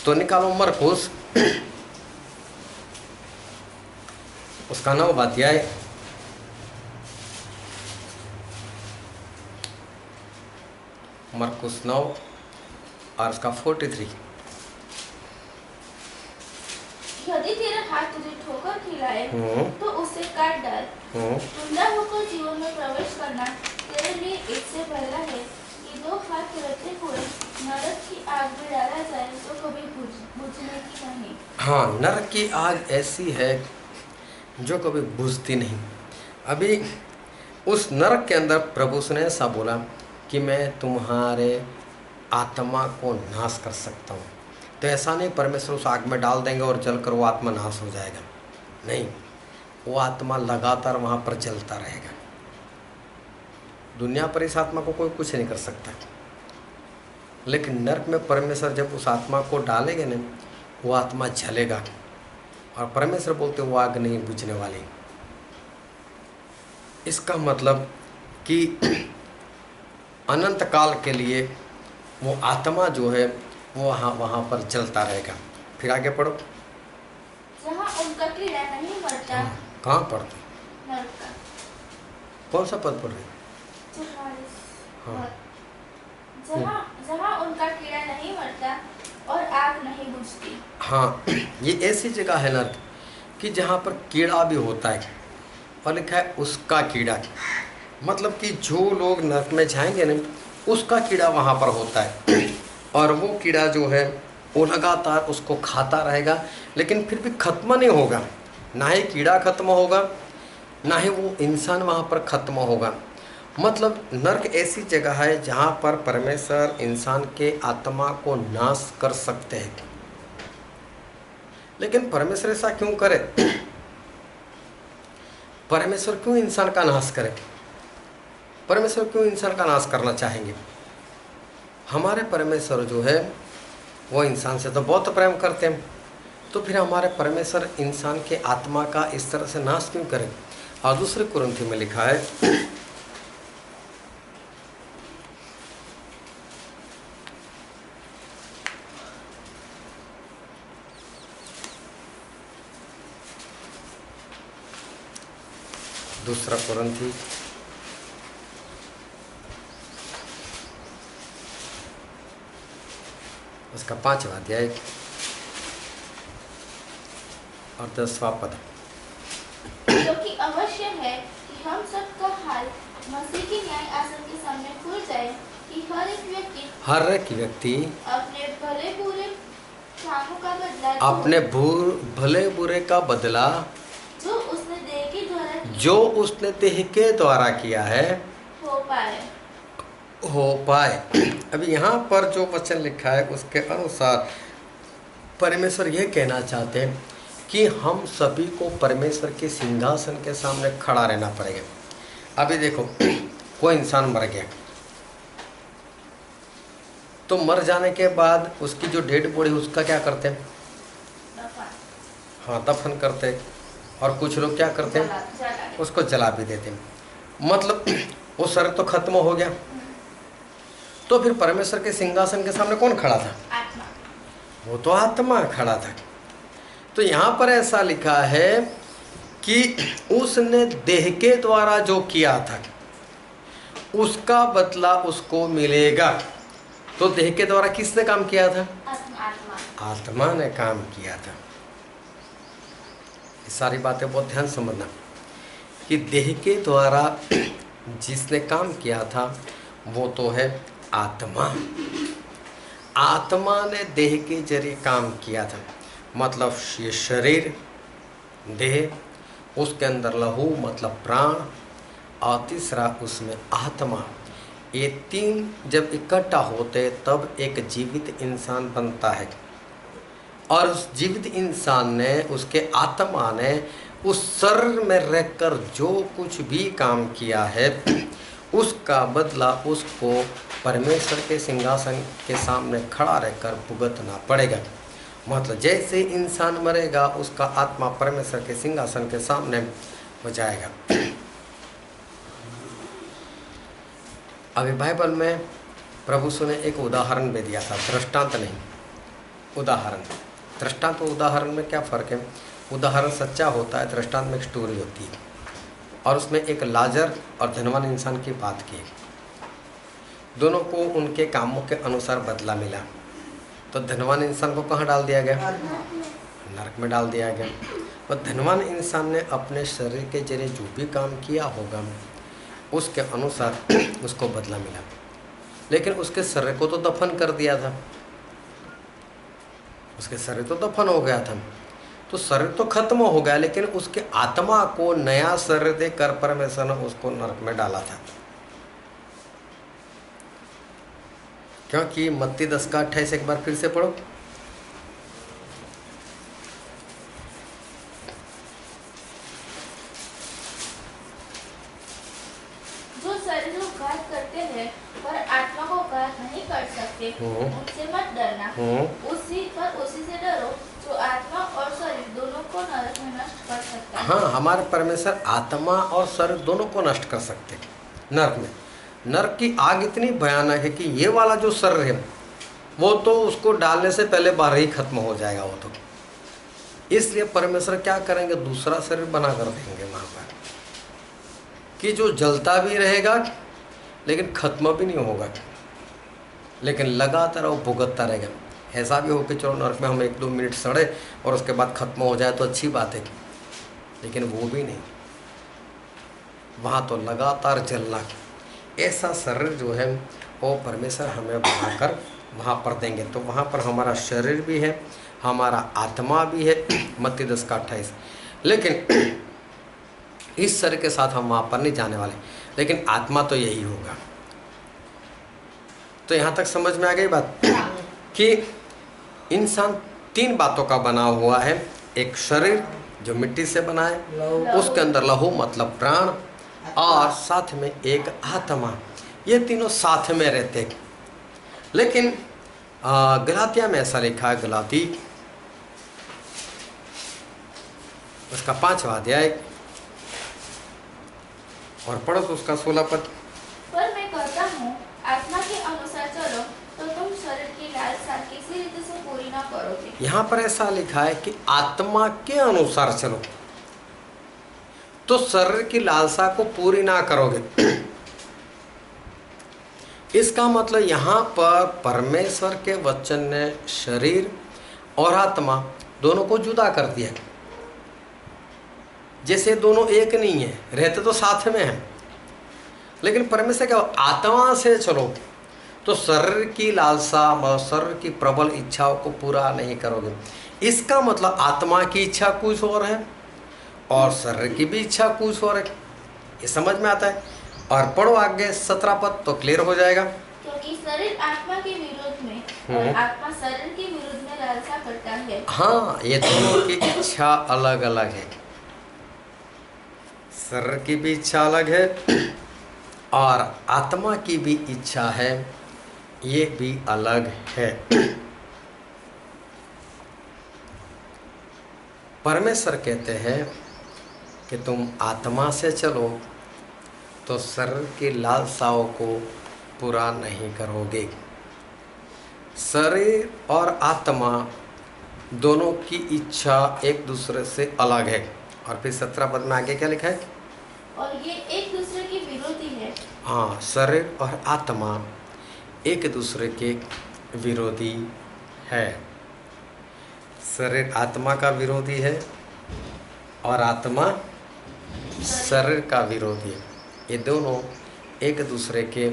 तो निकालो मरकुस उसका 9 अध्याय, मरकुस 9 और उसका 43। यदि तेरा हाथ तुझे ठोकर खिलाए तो उसे काट डाल। टुंडा होकर जीवन में प्रवेश करना तेरे लिए इससे पहला है कि 2 हाथ रखे हुए नरक की आग में डाला जाए तो कभी बुझने की नहीं। हाँ, नरक की आग ऐसी है जो कभी बुझती नहीं। अभी उस नरक के अंदर प्रभु ने ऐसा बोला कि मैं तुम्हारे आत्मा को नाश कर सकता हूँ। तो ऐसा नहीं परमेश्वर उस आग में डाल देंगे और जलकर वो आत्मा नाश हो जाएगा, नहीं, वो आत्मा लगातार वहाँ पर जलता रहेगा। दुनिया पर इस आत्मा को कोई कुछ नहीं कर सकता, लेकिन नरक में परमेश्वर जब उस आत्मा को डालेंगे ना वो आत्मा जलेगा, और परमेश्वर बोलते वो आग नहीं बुझने वाली। इसका मतलब कि अनंत काल के लिए वो आत्मा जो है वो वहाँ पर जलता रहेगा। फिर आगे पढ़ो। जहाँ उनका कीड़ा नहीं मरता। कहाँ पढ़ते? नरक का। कौन सा पद पढ़ रहे? 44। हाँ। जहाँ उनका कीड़ा नहीं मरता और आग नहीं बुझती। हाँ, ये ऐसी जगह है नरक कि जहाँ पर कीड़ा भी होता है, और लिखा है उसका कीड़ा, मतलब कि जो लोग नरक में जाएंगे ना उसका कीड़ा वहाँ पर होता है, और वो कीड़ा जो है वो लगातार उसको खाता रहेगा, लेकिन फिर भी खत्म नहीं होगा। ना ही कीड़ा खत्म होगा, ना ही वो इंसान वहाँ पर खत्म होगा। मतलब नरक ऐसी जगह है जहाँ पर परमेश्वर इंसान के आत्मा को नाश कर सकते हैं। लेकिन परमेश्वर ऐसा क्यों करे? परमेश्वर क्यों इंसान का नाश करे? परमेश्वर क्यों इंसान का नाश करना चाहेंगे? हमारे परमेश्वर जो है वो इंसान से तो बहुत प्रेम करते हैं, तो फिर हमारे परमेश्वर इंसान के आत्मा का इस तरह से नाश क्यों करें? और दूसरे कुरिन्थी में लिखा है दूसरा कुरिन्थी उसका 5वां अध्याय और 10वां पद। क्योंकि अवश्य है कि हम सबका हाल मसीह के न्याय आसन के सामने खुल जाए कि हर एक व्यक्ति अपने भले बुरे कामों का बदला भले बुरे का बदला जो उसने देह के द्वारा किया है हो पाए। अभी यहाँ पर जो वचन लिखा है उसके अनुसार परमेश्वर यह कहना चाहते हैं कि हम सभी को परमेश्वर के सिंहासन के सामने खड़ा रहना पड़ेगा। अभी देखो, कोई इंसान मर गया तो मर जाने के बाद उसकी जो डेड बॉडी उसका क्या करते हैं? हाँ, दफन करते हैं। और कुछ लोग क्या करते हैं? उसको जला भी देते हैं। मतलब वो शरीर तो खत्म हो गया। तो फिर परमेश्वर के सिंहासन के सामने कौन खड़ा था? आत्मा। वो तो आत्मा खड़ा था। तो यहाँ पर ऐसा लिखा है कि उसने देह के द्वारा जो किया था उसका बदला उसको मिलेगा। तो देह के द्वारा किसने काम किया था? आत्मा ने काम किया था। ये सारी बातें बहुत ध्यान समझना कि देह के द्वारा जिसने काम किया था वो तो है आत्मा। आत्मा ने देह के जरिए काम किया था। मतलब ये शरीर, देह, उसके अंदर लहू मतलब प्राण, और तीसरा उसमें आत्मा। ये तीन जब इकट्ठा होते तब एक जीवित इंसान बनता है। और उस जीवित इंसान ने, उसके आत्मा ने उस शरीर में रहकर जो कुछ भी काम किया है उसका बदला उसको परमेश्वर के सिंहासन के सामने खड़ा रहकर भुगतना पड़ेगा। मतलब जैसे इंसान मरेगा उसका आत्मा परमेश्वर के सिंहासन के सामने हो जाएगा। अभी बाइबल में प्रभु ने एक उदाहरण भी दिया था, दृष्टांत नहीं, उदाहरण। दृष्टांत और उदाहरण में क्या फ़र्क है? उदाहरण सच्चा होता है, दृष्टांत में एक स्टोरी होती है। और उसमें एक लाजर और धनवान इंसान की बात की। दोनों को उनके कामों के अनुसार बदला मिला। तो धनवान इंसान को कहाँ डाल दिया गया? नरक में डाल दिया गया। और धनवान इंसान ने अपने शरीर के जरिए जो भी काम किया होगा उसके अनुसार उसको बदला मिला। लेकिन उसके शरीर को तो दफन कर दिया था, उसके शरीर तो दफन हो गया था, तो शरीर तो खत्म हो गया, लेकिन उसके आत्मा को नया शरीर देकर परमेश्वर ने उसको नरक में डाला था। क्योंकि मत्ती 10:28 एक बार फिर से पढ़ो। जो शरीर को घात करते हैं पर आत्मा को घात नहीं कर सकते, उनसे मत डरना। उसी से डरो जो आत्मा और शरीर दोनों को नरक में नष्ट कर सकता है। हाँ, हमारे परमेश्वर आत्मा और शरीर दोनों को नष्ट कर सकते नरक में। नरक की आग इतनी भयानक है कि ये वाला जो शरीर है वो तो उसको डालने से पहले बाहर ही खत्म हो जाएगा वो तो। इसलिए परमेश्वर क्या करेंगे? दूसरा शरीर बना कर देंगे वहाँ पर कि जो जलता भी रहेगा लेकिन खत्म भी नहीं होगा, लेकिन लगातार वो भुगतता रहेगा। ऐसा भी हो कि चलो नरक में हम 1-2 मिनट सड़े और उसके बाद खत्म हो जाए तो अच्छी बात है, लेकिन वो भी नहीं, वहाँ तो लगातार जलना। ऐसा शरीर जो है वो परमेश्वर हमें बनाकर वहाँ पर देंगे। तो वहाँ पर हमारा शरीर भी है, हमारा आत्मा भी है, मत्ती 10:28। लेकिन इस शरीर के साथ हम वहाँ पर नहीं जाने वाले, लेकिन आत्मा तो यही होगा। तो यहाँ तक समझ में आ गई बात कि इंसान 3 बातों का बना हुआ है। एक शरीर जो मिट्टी से बना है, उसके अंदर लहू मतलब प्राण, और साथ में एक आत्मा। ये तीनों साथ में रहते हैं। लेकिन गलातिया में ऐसा लिखा है, गलाती उसका 5वां अध्याय और पढ़ो तो उसका 16 पद। पर मैं कहता हूँ आत्मा के अनुसार चलो तो तुम शरीर की लालसा किसी रीति से पूरी ना करोगे। यहाँ पर ऐसा लिखा है कि आत्मा के अनुसार चलो तो शरीर की लालसा को पूरी ना करोगे। इसका मतलब यहाँ पर परमेश्वर के वचन ने शरीर और आत्मा दोनों को जुदा कर दिया। जैसे दोनों एक नहीं है, रहते तो साथ में हैं, लेकिन परमेश्वर क्या आत्मा से चलो तो शरीर की लालसा व शरीर की प्रबल इच्छाओं को पूरा नहीं करोगे। इसका मतलब आत्मा की इच्छा कुछ और है और शरीर की भी इच्छा कुछ और है। ये समझ में आता है। और पढ़ो आगे 17 पद तो क्लियर हो जाएगा। क्योंकि शरीर आत्मा के विरोध में और आत्मा शरीर के विरोध में लालसा करता है। हाँ, ये दोनों की इच्छा अलग अलग है। शरीर की भी इच्छा अलग है और आत्मा की भी इच्छा है, ये भी अलग है। परमेश्वर कहते हैं कि तुम आत्मा से चलो तो शरीर की लालसाओं को पूरा नहीं करोगे। शरीर और आत्मा दोनों की इच्छा एक दूसरे से अलग है। और फिर 17 पद में आगे क्या लिखा है? और ये एक दूसरे के विरोधी है। हाँ, शरीर और आत्मा एक दूसरे के विरोधी है। शरीर आत्मा का विरोधी है और आत्मा शरीर का विरोधी है। ये दोनों एक दूसरे के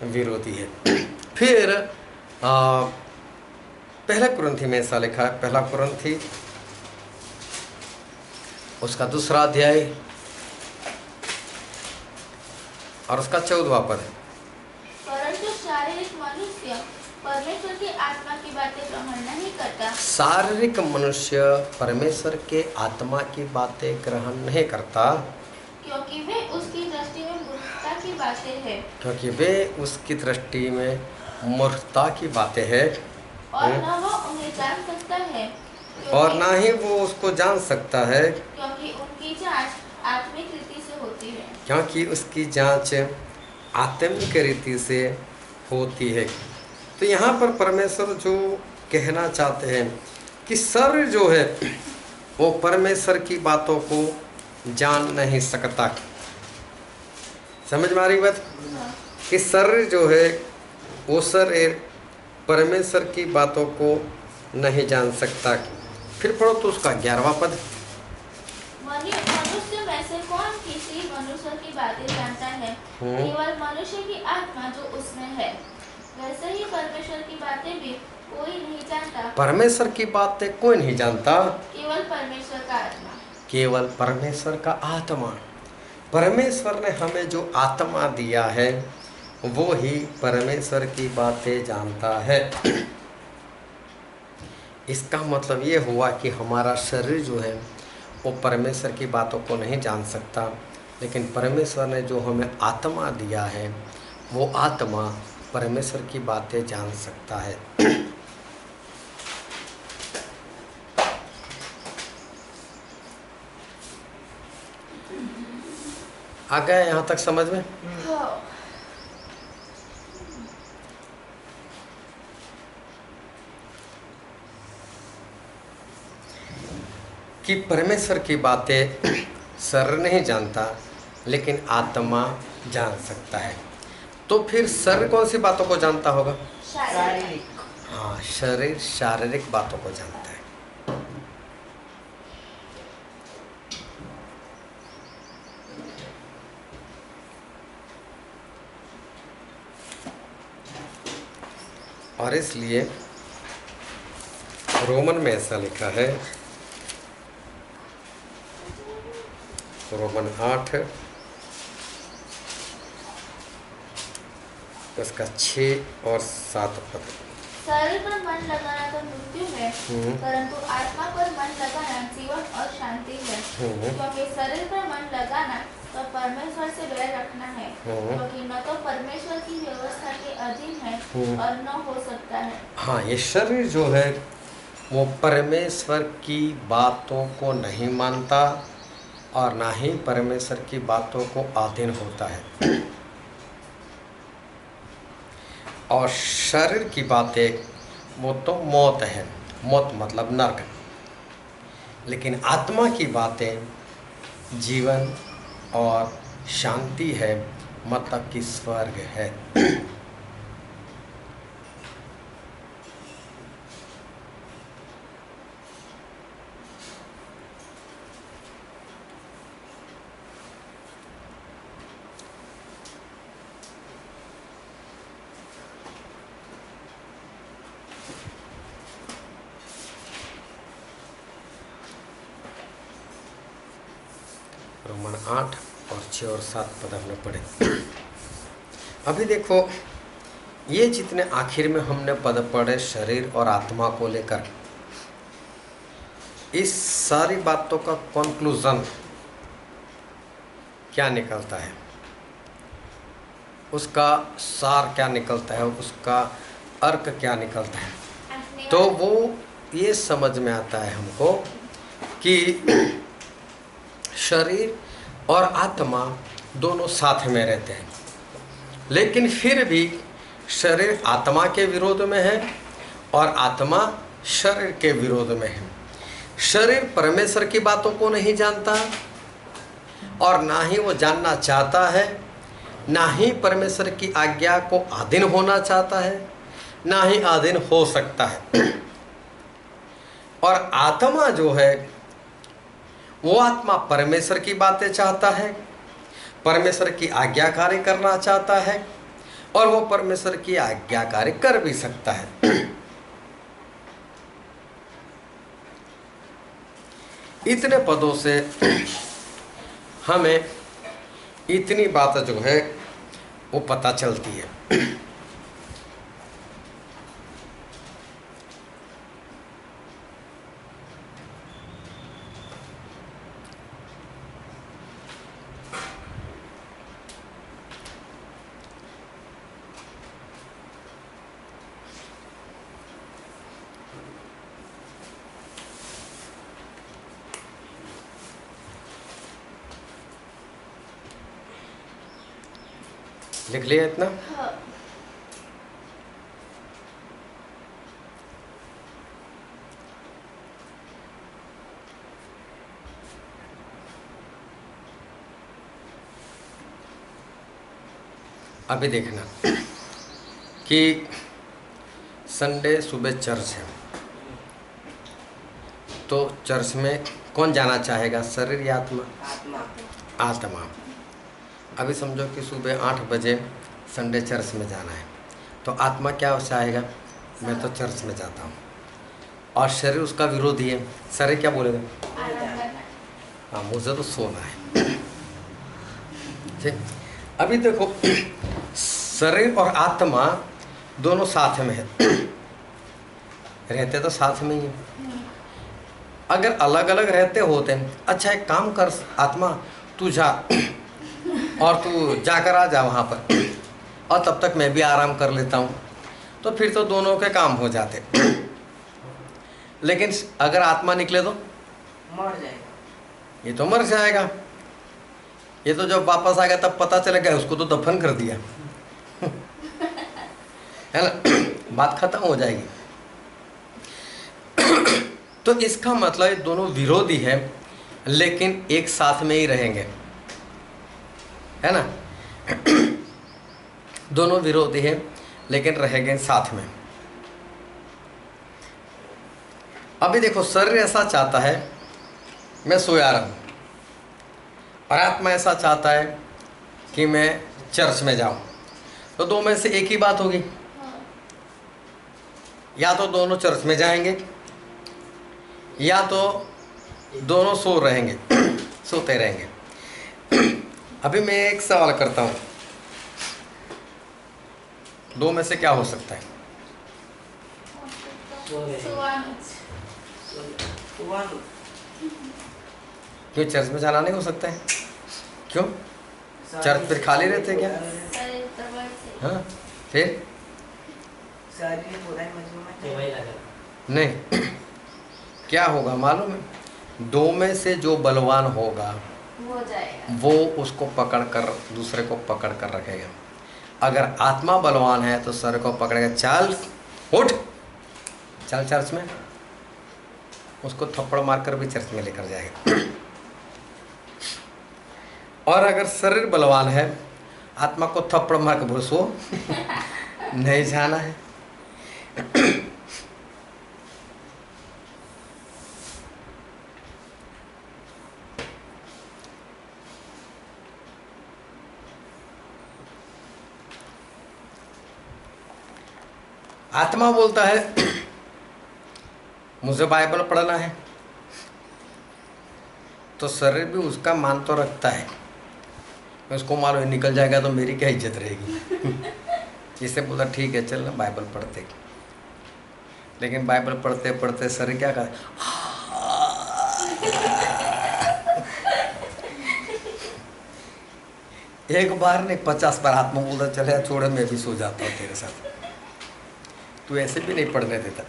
विरोधी है। फिर पहला कुरिन्थी में ऐसा लिखा है, पहला कुरिन्थी उसका 2 अध्याय और उसका 14वां पद है। परंतु शारीरिक मनुष्य परमेश्वर की आत्मा की बातें ग्रहण नहीं करता। शारीरिक मनुष्य परमेश्वर के आत्मा की बातें ग्रहण नहीं करता, क्योंकि वे उसकी दृष्टि में मूर्खता की बातें हैं। क्योंकि वे उसकी दृष्टि में मूर्खता की बातें हैं और न वो उन्हें जान सकता है, और ना ही वो उसको जान सकता है, क्योंकि उनकी जांच आत्मिक रीति से होती है। क्योंकि उसकी जांच आत्मिक रीति से होती है। तो यहाँ पर परमेश्वर जो कहना चाहते हैं कि शरीर जो है वो परमेश्वर की बातों को जान नहीं सकता। समझ में आ रही बात? कि शरीर जो है वो शरीर परमेश्वर की बातों को नहीं जान सकता। फिर पढ़ो तो उसका 11वां पद। मनुष्य में से कौन किसी मनुष्य की बातें जानता है? केवल मनुष्य की आत्मा जो उसमें है। वैसे ही परमेश्वर की बातें भी कोई नहीं जानता। परमेश्वर की बातें कोई नहीं जानता, केवल परमेश्वर का आत्मा। केवल परमेश्वर का आत्मा। परमेश्वर ने हमें जो आत्मा दिया है वो ही परमेश्वर की बातें जानता है। इसका मतलब ये हुआ कि हमारा शरीर जो है वो परमेश्वर की बातों को नहीं जान सकता, लेकिन परमेश्वर ने जो हमें आत्मा दिया है वो आत्मा परमेश्वर की बातें जान सकता है। आ गया यहाँ तक समझ में? कि परमेश्वर की बातें शरीर नहीं जानता लेकिन आत्मा जान सकता है। तो फिर शरीर कौन सी बातों को जानता होगा? शारीरिक। हाँ, शरीर शारीरिक बातों को जानता है। और इसलिए रोमन में ऐसा लिखा है, रोमन 8 उसका 6 और 7 पद। शरीर पर मन लगाना तो मृत्यु है, परंतु आत्मा पर मन लगाना जीवन और शांति है। क्योंकि शरीर पर मन लगाना तो परमेश्वर से बैर रखना है, क्योंकि न तो परमेश्वर की व्यवस्था के अधीन है और न हो सकता है। हाँ, ये शरीर जो है वो परमेश्वर की बातों को नहीं मानता और ना ही परमेश्वर की बातों को अधीन होता है। और शरीर की बातें वो तो मौत है, मौत मतलब नरक। लेकिन आत्मा की बातें जीवन और शांति है, मतलब कि स्वर्ग है। रोमन 8 और 6 और 7 पद हमने पढ़े। अभी देखो ये जितने आखिर में हमने पद पढ़े शरीर और आत्मा को लेकर, इस सारी बातों का कंक्लूजन क्या निकलता है, उसका सार क्या निकलता है, उसका अर्थ क्या निकलता है, तो वो ये समझ में आता है हमको कि शरीर और आत्मा दोनों साथ में रहते हैं, लेकिन फिर भी शरीर आत्मा के विरोध में है और आत्मा शरीर के विरोध में है। शरीर परमेश्वर की बातों को नहीं जानता और ना ही वो जानना चाहता है, ना ही परमेश्वर की आज्ञा को अधीन होना चाहता है, ना ही अधीन हो सकता है। और आत्मा जो है वो आत्मा परमेश्वर की बातें चाहता है, परमेश्वर की आज्ञाकारी करना चाहता है और वो परमेश्वर की आज्ञाकारी कर भी सकता है। इतने पदों से हमें इतनी बात जो है वो पता चलती है। लिख लिया इतना? हाँ। अभी देखना कि संडे सुबह चर्च है, तो चर्च में कौन जाना चाहेगा, शरीर या आत्मा? आत्मा। आत्मा। अभी समझो कि सुबह 8 बजे संडे चर्च में जाना है, तो आत्मा क्या चाहेगा, मैं तो चर्च में जाता हूँ, और शरीर उसका विरोधी है। शरीर क्या बोलेगा, आराम करना। हाँ मुझे तो सोना है। ठीक, अभी देखो शरीर और आत्मा दोनों साथ में है, रहते तो साथ में ही है। अगर अलग अलग रहते होते हैं, अच्छा एक काम कर आत्मा, तू जा और तू जाकर आ जा वहाँ पर, और तब तक मैं भी आराम कर लेता हूँ, तो फिर तो दोनों के काम हो जाते। लेकिन अगर आत्मा निकले तो मर जाएगा। ये तो मर जाएगा। ये तो जब वापस आ गया तब पता चलेगा उसको तो दफन कर दिया। है ना, बात खत्म हो जाएगी। तो इसका मतलब ये दोनों विरोधी हैं, लेकिन एक साथ में ही रहेंगे, है ना। दोनों विरोधी हैं लेकिन रहेंगे साथ में। अभी देखो शरीर ऐसा चाहता है मैं सोया रहूं, और आत्मा ऐसा चाहता है कि मैं चर्च में जाऊं, तो दो में से एक ही बात होगी, या तो दोनों चर्च में जाएंगे या तो दोनों सो रहेंगे, सोते रहेंगे। अभी मैं एक सवाल करता हूँ, दो में से क्या हो सकता है? क्यों चर्च में जाना नहीं हो सकता है? क्यों? चर्च फिर खाली रहते क्या? हाँ फिर नहीं, क्या होगा मालूम है? दो में से जो बलवान होगा हो जाएगा, वो उसको पकड़ कर दूसरे को पकड़ कर रखेगा। अगर आत्मा बलवान है तो सर को पकड़ेगा, चल उठ, चल चर्च में, उसको थप्पड़ मारकर भी चर्च में लेकर जाएगा। और अगर शरीर बलवान है, आत्मा को थप्पड़ मार के बोल सो, नहीं जाना है। आत्मा बोलता है मुझे बाइबल पढ़ना है, तो शरीर भी उसका मान तो रखता है। उसको मालूम निकल जाएगा तो मेरी क्या इज्जत रहेगी। इससे बोला ठीक है चल ना बाइबल पढ़ते। लेकिन बाइबल पढ़ते पढ़ते शरीर क्या कर एक बार नहीं 50 बार हाथ में बोलता चले छोड़े मैं भी सो जाता हूँ तेरे साथ, तू ऐसे भी नहीं पढ़ने देता।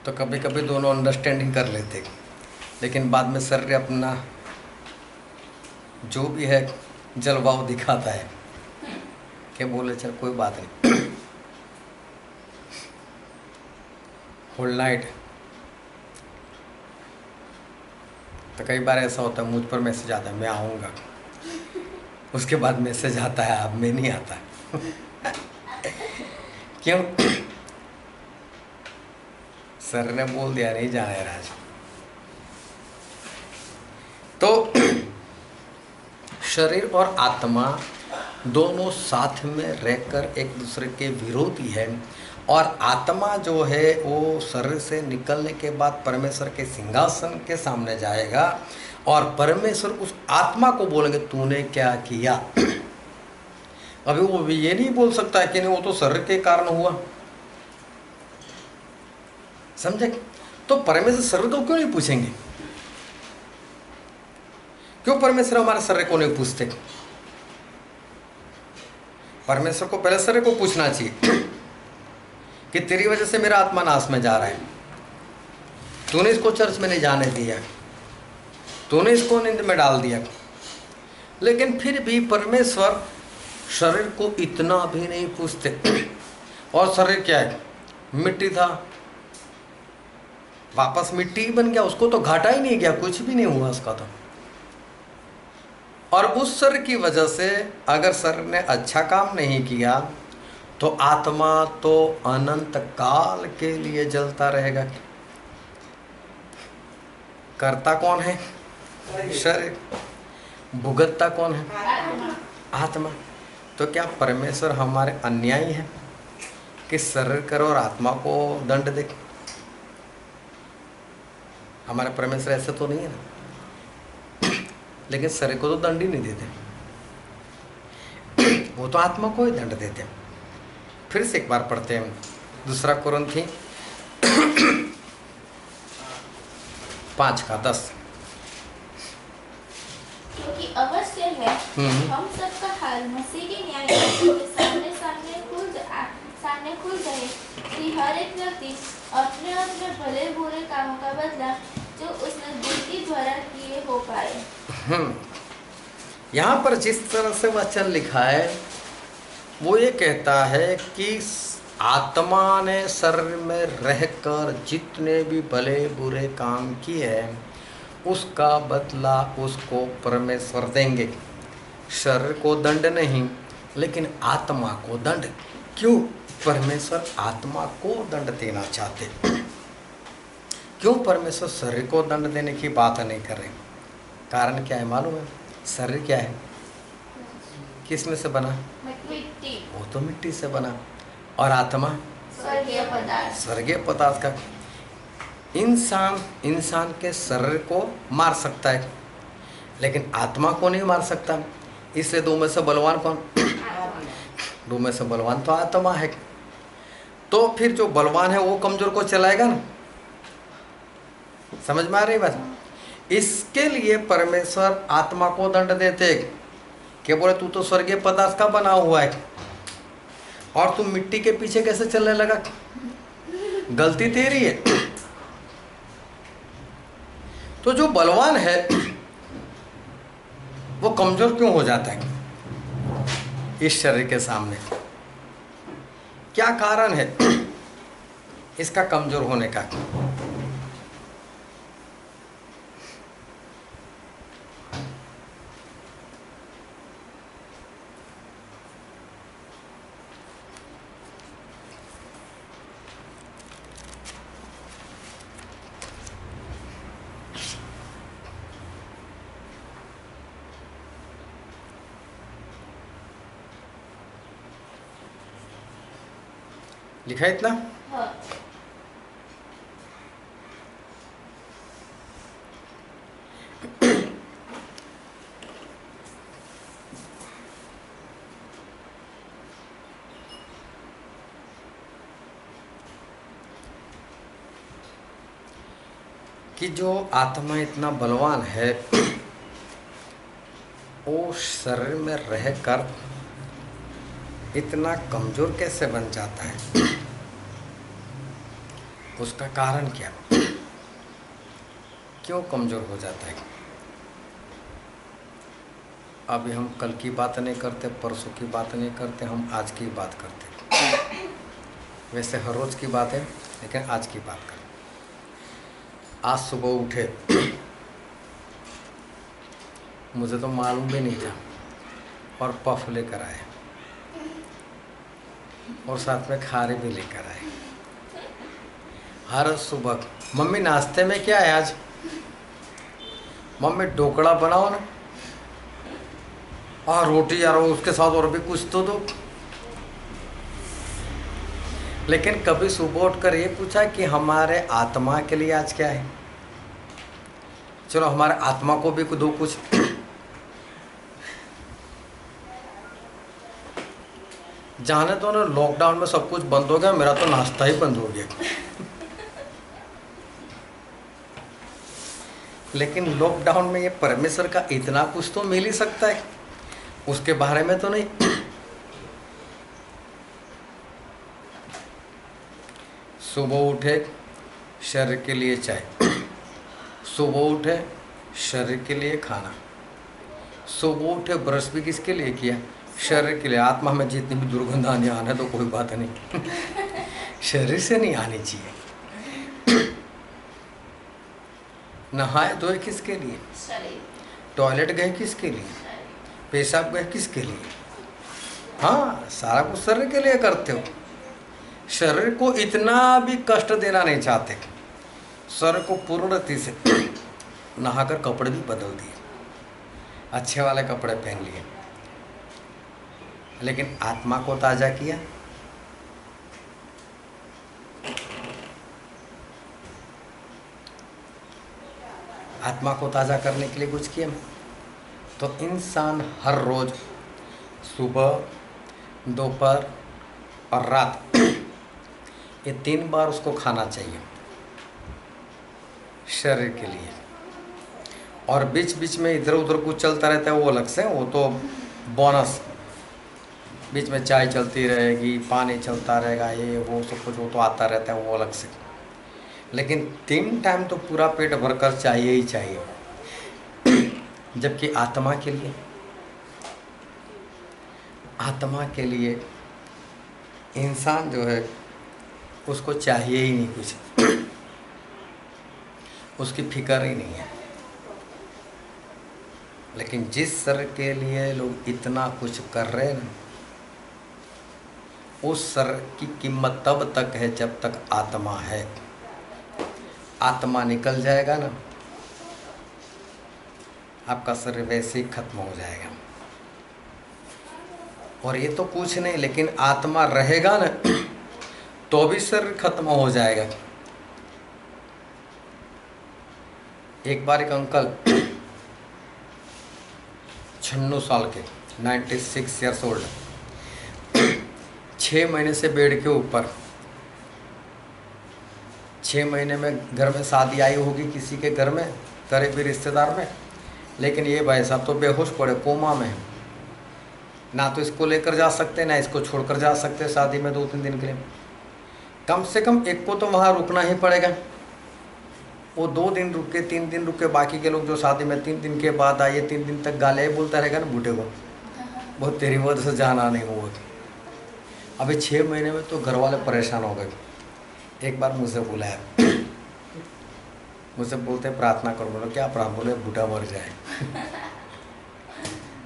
तो कभी कभी दोनों अंडरस्टैंडिंग कर लेते, लेकिन बाद में शरीर अपना जो भी है जलवायु दिखाता है कि बोले चल कोई बात नहीं। होल नाइट तो कई बार ऐसा होता है मुझ पर मैसेज आता है मैं आऊँगा, उसके बाद मैसेज आता है अब मैं नहीं आता। क्यों? सर ने बोल दिया नहीं जाना है राज। तो शरीर और आत्मा दोनों साथ में रहकर एक दूसरे के विरोधी है, और आत्मा जो है वो शरीर से निकलने के बाद परमेश्वर के सिंहासन के सामने जाएगा और परमेश्वर उस आत्मा को बोलेंगे तूने क्या किया। अभी वो भी ये नहीं बोल सकता है कि नहीं वो तो शरीर के कारण हुआ, समझे? तो परमेश्वर शरीर को क्यों नहीं पूछेंगे? क्यों परमेश्वर हमारे शरीर को नहीं पूछते? परमेश्वर को पहले शरीर को पूछना चाहिए कि तेरी वजह से मेरा आत्मा नाश में जा रहा है, तूने इसको चर्च में नहीं जाने दिया, तूने इसको नींद में डाल दिया। लेकिन फिर भी परमेश्वर शरीर को इतना भी नहीं पूछते। और शरीर क्या है? मिट्टी था, वापस मिट्टी ही बन गया, उसको तो घाटा ही नहीं गया, कुछ भी नहीं हुआ उसका तो। और उस शरीर की वजह से अगर शरीर ने अच्छा काम नहीं किया तो आत्मा तो अनंत काल के लिए जलता रहेगा। करता कौन है? शरीर। भुगतता कौन है? आत्मा। तो क्या परमेश्वर हमारे अन्यायी है कि शरीर करो और आत्मा को दंड दे? हमारे परमेश्वर ऐसे तो नहीं है ना। लेकिन शरीर को तो दंड ही नहीं देते, वो तो आत्मा को ही दंड देते हैं। फिर से एक बार पढ़ते हैं, दूसरा कुरिन्थी 5:10। क्योंकि अवश्य है हम सबका हाल मसीह के न्यायालय के सामने खुल जाए कि हर एक व्यक्ति अपने अपने भले बुरे कामों का बदला जो उसने दिल के द्वारा किए हो पाए। यहाँ पर जिस तरह से वचन लिखा है वो ये कहता है कि आत्मा ने शरीर में रहकर जितने भी भले बुरे काम किए हैं उसका बदला उसको परमेश्वर देंगे। शरीर को दंड नहीं, लेकिन आत्मा को दंड। क्यों परमेश्वर आत्मा को दंड देना चाहते? क्यों परमेश्वर शरीर को दंड देने की बात नहीं कर रहे? कारण क्या है मालूम है? शरीर क्या है? किस में से बना? मिट्टी। वो तो मिट्टी से बना। और आत्मा? स्वर्गीय पदार्थ। स्वर्गीय पदार्थ का। इंसान के शरीर को मार सकता है लेकिन आत्मा को नहीं मार सकता। इसलिए दो में से बलवान कौन? दो में से बलवान तो आत्मा है। तो फिर जो बलवान है वो कमजोर को चलाएगा ना। समझ में आ रही बात? इसके लिए परमेश्वर आत्मा को दंड देते कि बोले तू तो स्वर्गीय पदार्थ का बना हुआ है और तू मिट्टी के पीछे कैसे चलने लगा? गलती तेरी है। तो जो बलवान है वो कमजोर क्यों हो जाता है इस शरीर के सामने? क्या कारण है इसका कमजोर होने का? लिखा है इतना? हाँ। कि जो आत्मा इतना बलवान है वो शरीर में रहकर इतना कमजोर कैसे बन जाता है? उसका कारण क्या? क्यों कमजोर हो जाता है? अभी हम कल की बात नहीं करते, परसों की बात नहीं करते, हम आज की बात करते। वैसे हर रोज की बात है, लेकिन आज की बात करते। आज सुबह उठे, मुझे तो मालूम भी नहीं था, और पफ लेकर आए और साथ में खारे भी लेकर आए। हर सुबह मम्मी नाश्ते में क्या है आज? मम्मी ढोकला बनाओ ना, और रोटी यार उसके साथ और भी कुछ तो दो। लेकिन कभी सुबह उठकर ये पूछा कि हमारे आत्मा के लिए आज क्या है? चलो हमारे आत्मा को भी दो कुछ। जाने तो ना, लॉकडाउन में सब कुछ बंद हो गया, मेरा तो नाश्ता ही बंद हो गया। लेकिन लॉकडाउन में ये परमेश्वर का इतना कुछ तो मिल ही सकता है, उसके बारे में तो नहीं। सुबह उठे, शरीर के लिए चाय, सुबह उठे शरीर के लिए खाना, सुबह उठे ब्रश भी किसके लिए किया? शरीर के लिए। आत्मा में जितनी भी दुर्गंध आने तो कोई बात नहीं, शरीर से नहीं आनी चाहिए। नहाए धोए किसके लिए? शरीर। टॉयलेट गए किसके लिए? पेशाब गए किसके लिए? हाँ, सारा कुछ शरीर के लिए करते हो। शरीर को इतना भी कष्ट देना नहीं चाहते। शरीर को पूर्ण रीति से नहाकर कपड़े भी बदल दिए, अच्छे वाले कपड़े पहन लिए, लेकिन आत्मा को ताजा किया? आत्मा को ताजा करने के लिए कुछ किया? तो इंसान हर रोज सुबह, दोपहर और रात ये 3 बार उसको खाना चाहिए शरीर के लिए। और बीच बीच में इधर उधर कुछ चलता रहता है, वो अलग से, वो तो बोनस। बीच में चाय चलती रहेगी, पानी चलता रहेगा, ये वो सब कुछ वो तो आता रहता है, वो अलग से। लेकिन 3 टाइम तो पूरा पेट भरकर चाहिए ही चाहिए। जबकि आत्मा के लिए इंसान जो है उसको चाहिए ही नहीं कुछ, उसकी फिक्र ही नहीं है। लेकिन जिस शरीर के लिए लोग इतना कुछ कर रहे हैं ना, उस शरीर की कीमत तब तक है जब तक आत्मा है। आत्मा निकल जाएगा ना, आपका शरीर वैसे ही खत्म हो जाएगा। और ये तो कुछ नहीं, लेकिन आत्मा रहेगा ना तो भी शरीर खत्म हो जाएगा। एक बार एक अंकल 96 साल के, 96 ईयर्स ओल्ड, 6 महीने से बेड के ऊपर, 6 महीने में घर में शादी आई होगी किसी के घर में, करीबी रिश्तेदार में, लेकिन ये भाई साहब तो बेहोश पड़े, कोमा में। ना तो इसको लेकर जा सकते, ना इसको छोड़कर जा सकते शादी में 2-3 दिन के लिए। कम से कम एक को तो वहाँ रुकना ही पड़ेगा। वो 2 दिन रुके, 3 दिन रुके, बाकी के लोग जो शादी में 3 दिन के बाद आए, 3 दिन तक गाले ही बोलता रहेगा ना बूढ़े को, बहुत तेरी वजह से जाना नहीं हुआ। अभी 6 महीने में तो घर वाले परेशान हो गए। एक बार मुझसे बुलाया, मुझसे बोलते प्रार्थना करो। बोलो क्या प्रार्थना? बोले बूढ़ा मर जाए।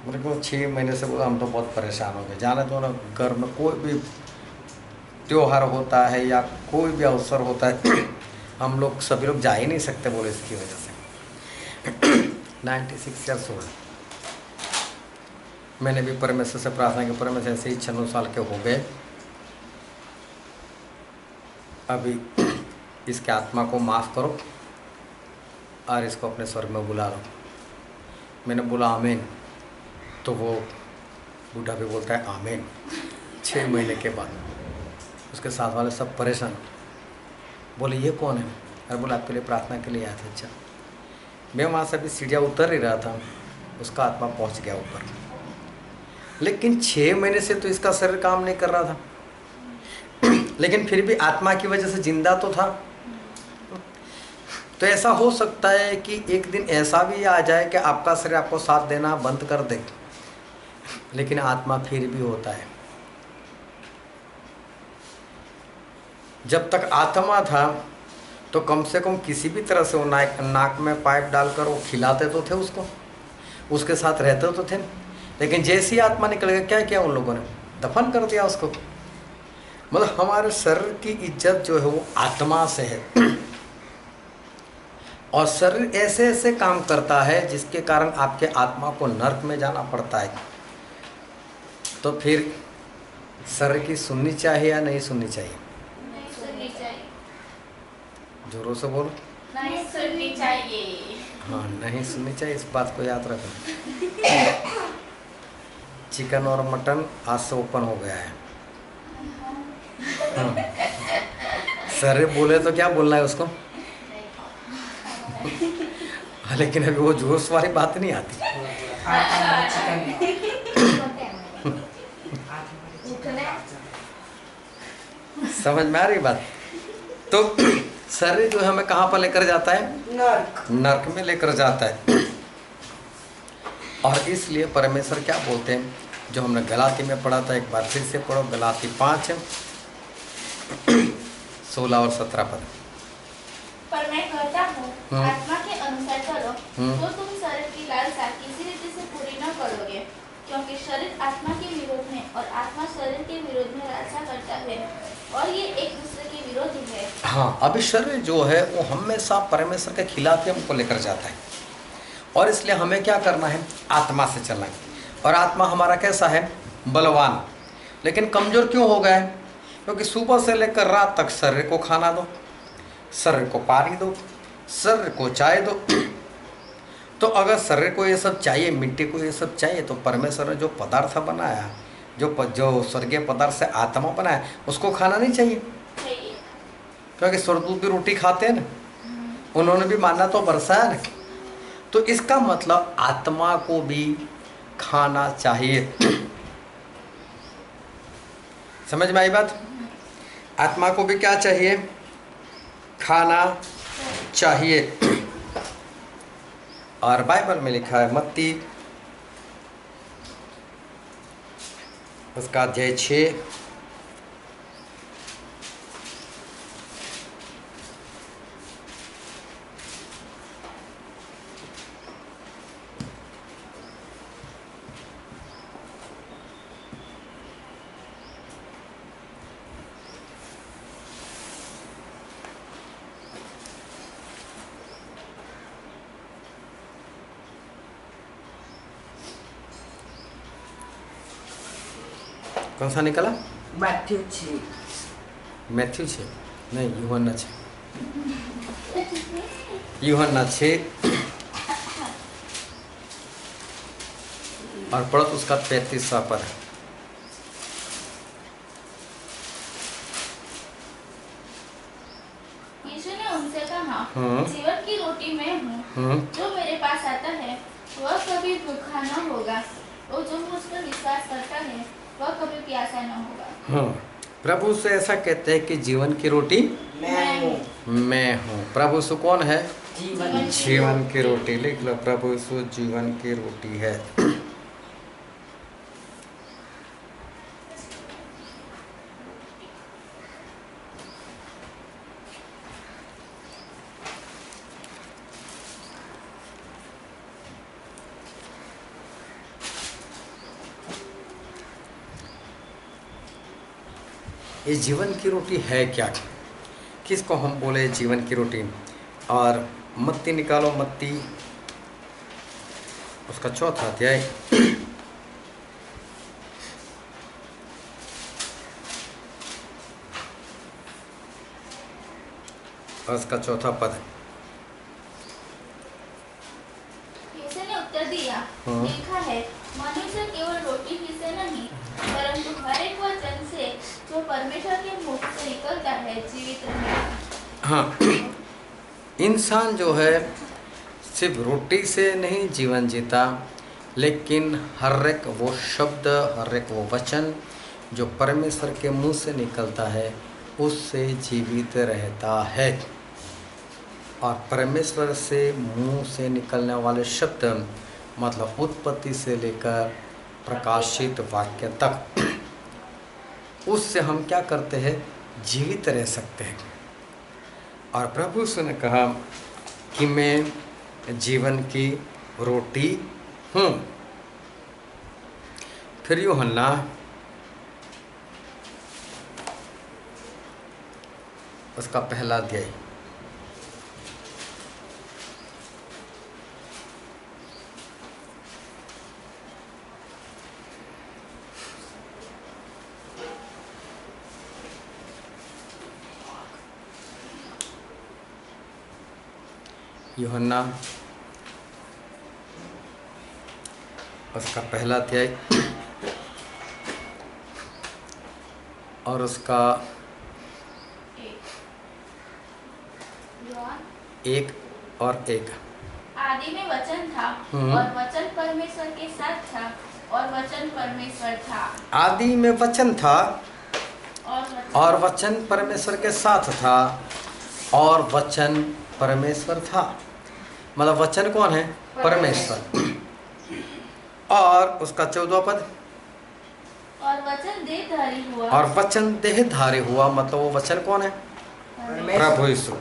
मेरे को 6 महीने से बोला हम तो बहुत परेशान हो गए। जाने तो ना, घर में कोई भी त्योहार होता है या कोई भी अवसर होता है, हम लोग सभी लोग जा ही नहीं सकते, बोले इसकी वजह से। 96 ईयर्स ओल्ड। मैंने भी परमेश्वर से प्रार्थना की, परमेश्वर ऐसे ही 96 साल के हो गए, अभी इसके आत्मा को माफ़ करो और इसको अपने स्वर्ग में बुला लो। मैंने बोला आमीन, तो वो बूढ़ा भी बोलता है आमीन। 6 महीने के बाद उसके साथ वाले सब परेशान, बोले ये कौन है? अरे बोला आपके लिए प्रार्थना के लिए आया था। अच्छा, मैं वहाँ से अभी सीढ़ियाँ उतर ही रहा था, उसका आत्मा पहुँच गया ऊपर। लेकिन 6 महीने से तो इसका शरीर काम नहीं कर रहा था, लेकिन फिर भी आत्मा की वजह से जिंदा तो था। तो ऐसा हो सकता है कि एक दिन ऐसा भी आ जाए कि आपका शरीर आपको साथ देना बंद कर दे, लेकिन आत्मा फिर भी होता है। जब तक आत्मा था तो कम से कम किसी भी तरह से वो नाक में पाइप डालकर वो खिलाते तो थे उसको, उसके साथ रहते तो थे। लेकिन जैसी आत्मा निकल गया, क्या किया उन लोगों ने? दफन कर दिया उसको। मतलब हमारे शरीर की इज्जत जो है वो आत्मा से है। और शरीर ऐसे ऐसे काम करता है जिसके कारण आपके आत्मा को नरक में जाना पड़ता है। तो फिर शरीर की सुननी चाहिए या नहीं सुननी चाहिए? नहीं सुननी चाहिए। जोरों से बोलो। नहीं सुननी चाहिए। हाँ, नहीं सुननी चाहिए, इस बात को याद रखना। चिकन और मटन आज से ओपन हो गया है। हाँ। शरीर बोले तो क्या बोलना है उसको? लेकिन अभी वो जोश वाली बात नहीं आती। समझ में आ रही बात? तो शरीर जो है हमें कहाँ पर लेकर जाता है? नर्क। नरक में लेकर जाता है। और इसलिए परमेश्वर क्या बोलते हैं, जो हमने गलाती में पढ़ा था, एक बार फिर से पढ़ो। गलाती 5 16 और 17 पद। पर मैं कहता हूँ आत्मा के अनुसार चलो, तो तुम शरीर की लालसा किसी रीति से पूरी न करोगे, क्योंकि शरीर आत्मा के विरोध में और आत्मा शरीर के विरोध में लालसा करता है, और ये एक दूसरे के विरोधी है। हाँ, अभी शरीर जो है वो हमेशा परमेश्वर के खिलाफ ही हमको लेकर जाता है। और इसलिए हमें क्या करना है? आत्मा से चलना है। और आत्मा हमारा कैसा है? बलवान। लेकिन कमज़ोर क्यों हो गया है? क्योंकि सुबह से लेकर रात तक शरीर को खाना दो, शरीर को पानी दो, शरीर को चाय दो। तो अगर शरीर को ये सब चाहिए, मिट्टी को ये सब चाहिए, तो परमेश्वर ने जो पदार्थ बनाया, जो स्वर्गीय पदार्थ से आत्मा बनाया, उसको खाना नहीं चाहिए? क्योंकि स्वर्गदूत भी रोटी खाते हैं ना, उन्होंने भी माना तो बरसाया ना। तो इसका मतलब आत्मा को भी खाना चाहिए। समझ में आई बात? आत्मा को भी क्या चाहिए? खाना चाहिए। और बाइबल में लिखा है, मत्ती उसका अध्याय 6 कौन सा निकला? मैथ्यू 6। मैथ्यू 6 नहीं, यूहन्ना 6। यूहन्ना 6 और पढ़ो तो उसका 35वां पद है। यीशु ने उनसे कहा, हम्म। जीवन की रोटी मैं हूँ, जो मेरे पास आता है वह कभी भूखा न होगा, और जो मुझ पर विश्वास करता है वह कभी प्यासा न होगा। प्रभु से ऐसा कहते हैं कि जीवन की रोटी मैं हूँ। मैं हूँ। प्रभु यीशु कौन है? जीवन। जीवन की रोटी। लिख लो, प्रभु यीशु जीवन की रोटी है। ये जीवन की रोटी है क्या? किसको हम बोले जीवन की रोटी? और मत्ती निकालो, मत्ती उसका 4था अध्याय और उसका चौथा पद। यीशु ने उत्तर दिया, हाँ। लिखा है, मनुष्य केवल रोटी ही से नहीं परंतु हर एक वचन से जो परमेश्वर के मुख से निकलता है जीवित रहेगा। हाँ, इंसान जो है सिर्फ रोटी से नहीं जीवन जीता, लेकिन हर एक वो शब्द, हर एक वो वचन जो परमेश्वर के मुंह से निकलता है उससे जीवित रहता है। और परमेश्वर से मुंह से निकलने वाले शब्द मतलब उत्पत्ति से लेकर प्रकाशित वाक्य तक, उससे हम क्या करते हैं, जीवित रह सकते हैं। और प्रभु यीशु ने कहा कि मैं जीवन की रोटी हूँ। फिर यूहन्ना उसका पहला अध्याय, यूहन्ना उसका पहला अध्याय और उसका एक और एक। आदि में वचन था और वचन परमेश्वर के साथ था और वचन परमेश्वर था। आदि में वचन था और वचन वचन परमेश्वर के साथ था और वचन परमेश्वर था। मतलब वचन कौन है, परमेश्वर। और उसका 14वां पद, और वचन देहधारी हुआ और वचन देहधारी हुआ। मतलब वो वचन कौन है, प्रभु यीशु।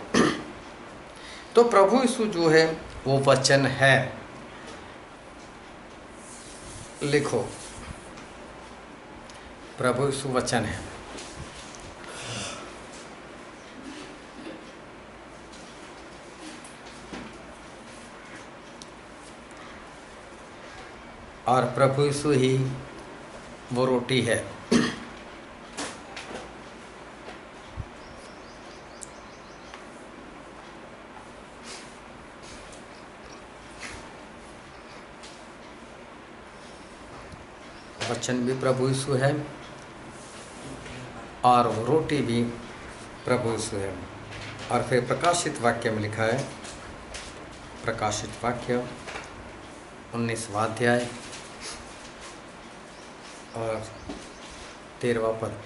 तो प्रभु यीशु जो है वो वचन है। लिखो, प्रभु यीशु वचन है। और प्रभु यीशु ही वो रोटी है। वचन भी प्रभु यीशु है और वो रोटी भी प्रभु यीशु है। और फिर प्रकाशित वाक्य में लिखा है, प्रकाशित वाक्य 19वां अध्याय और 13वां पद।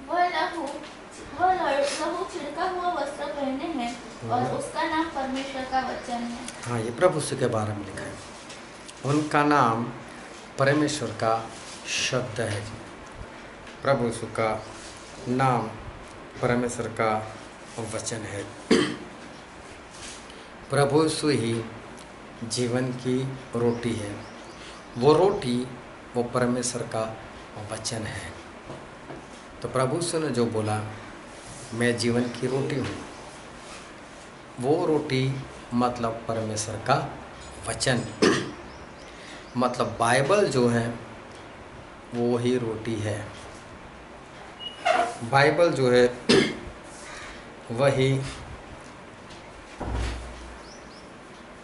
वह लहू छिड़का हुआ वस्त्र पहने हैं और उसका नाम परमेश्वर का वचन है। हाँ, ये प्रभु यीशु के बारे में लिखा है, उनका नाम परमेश्वर का शब्द है। प्रभु यीशु का नाम परमेश्वर का वचन है। प्रभु यीशु ही जीवन की रोटी है। वो रोटी वो परमेश्वर का वचन है। तो प्रभु यीशु ने जो बोला, मैं जीवन की रोटी हूँ, वो रोटी मतलब परमेश्वर का वचन। मतलब बाइबल जो है वो ही रोटी है। बाइबल जो है वही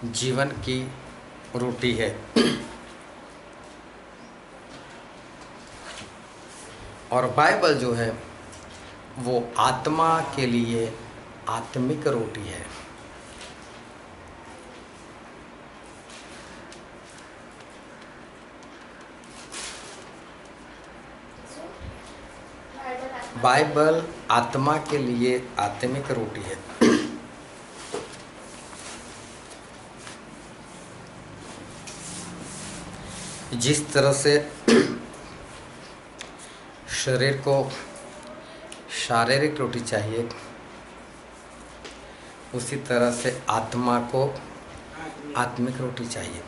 जीवन की रोटी है। और बाइबल जो है वो आत्मा के लिए आत्मिक रोटी है। बाइबल आत्मा के लिए आत्मिक रोटी है। जिस तरह से शरीर को शारीरिक रोटी चाहिए, उसी तरह से आत्मा को आत्मिक रोटी चाहिए।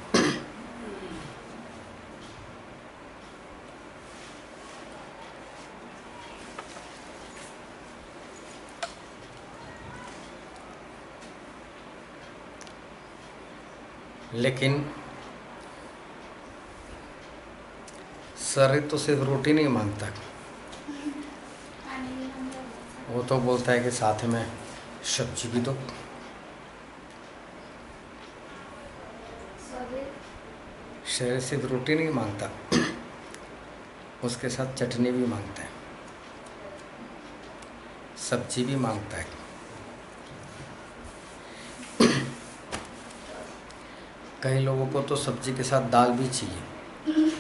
लेकिन शरीर तो सिर्फ रोटी नहीं मांगता, वो तो बोलता है कि साथ में सब्जी भी दो। शरीर सिर्फ रोटी नहीं मांगता, उसके साथ चटनी भी मांगता है, सब्जी भी मांगता है। कई लोगों को तो सब्जी के साथ दाल भी चाहिए,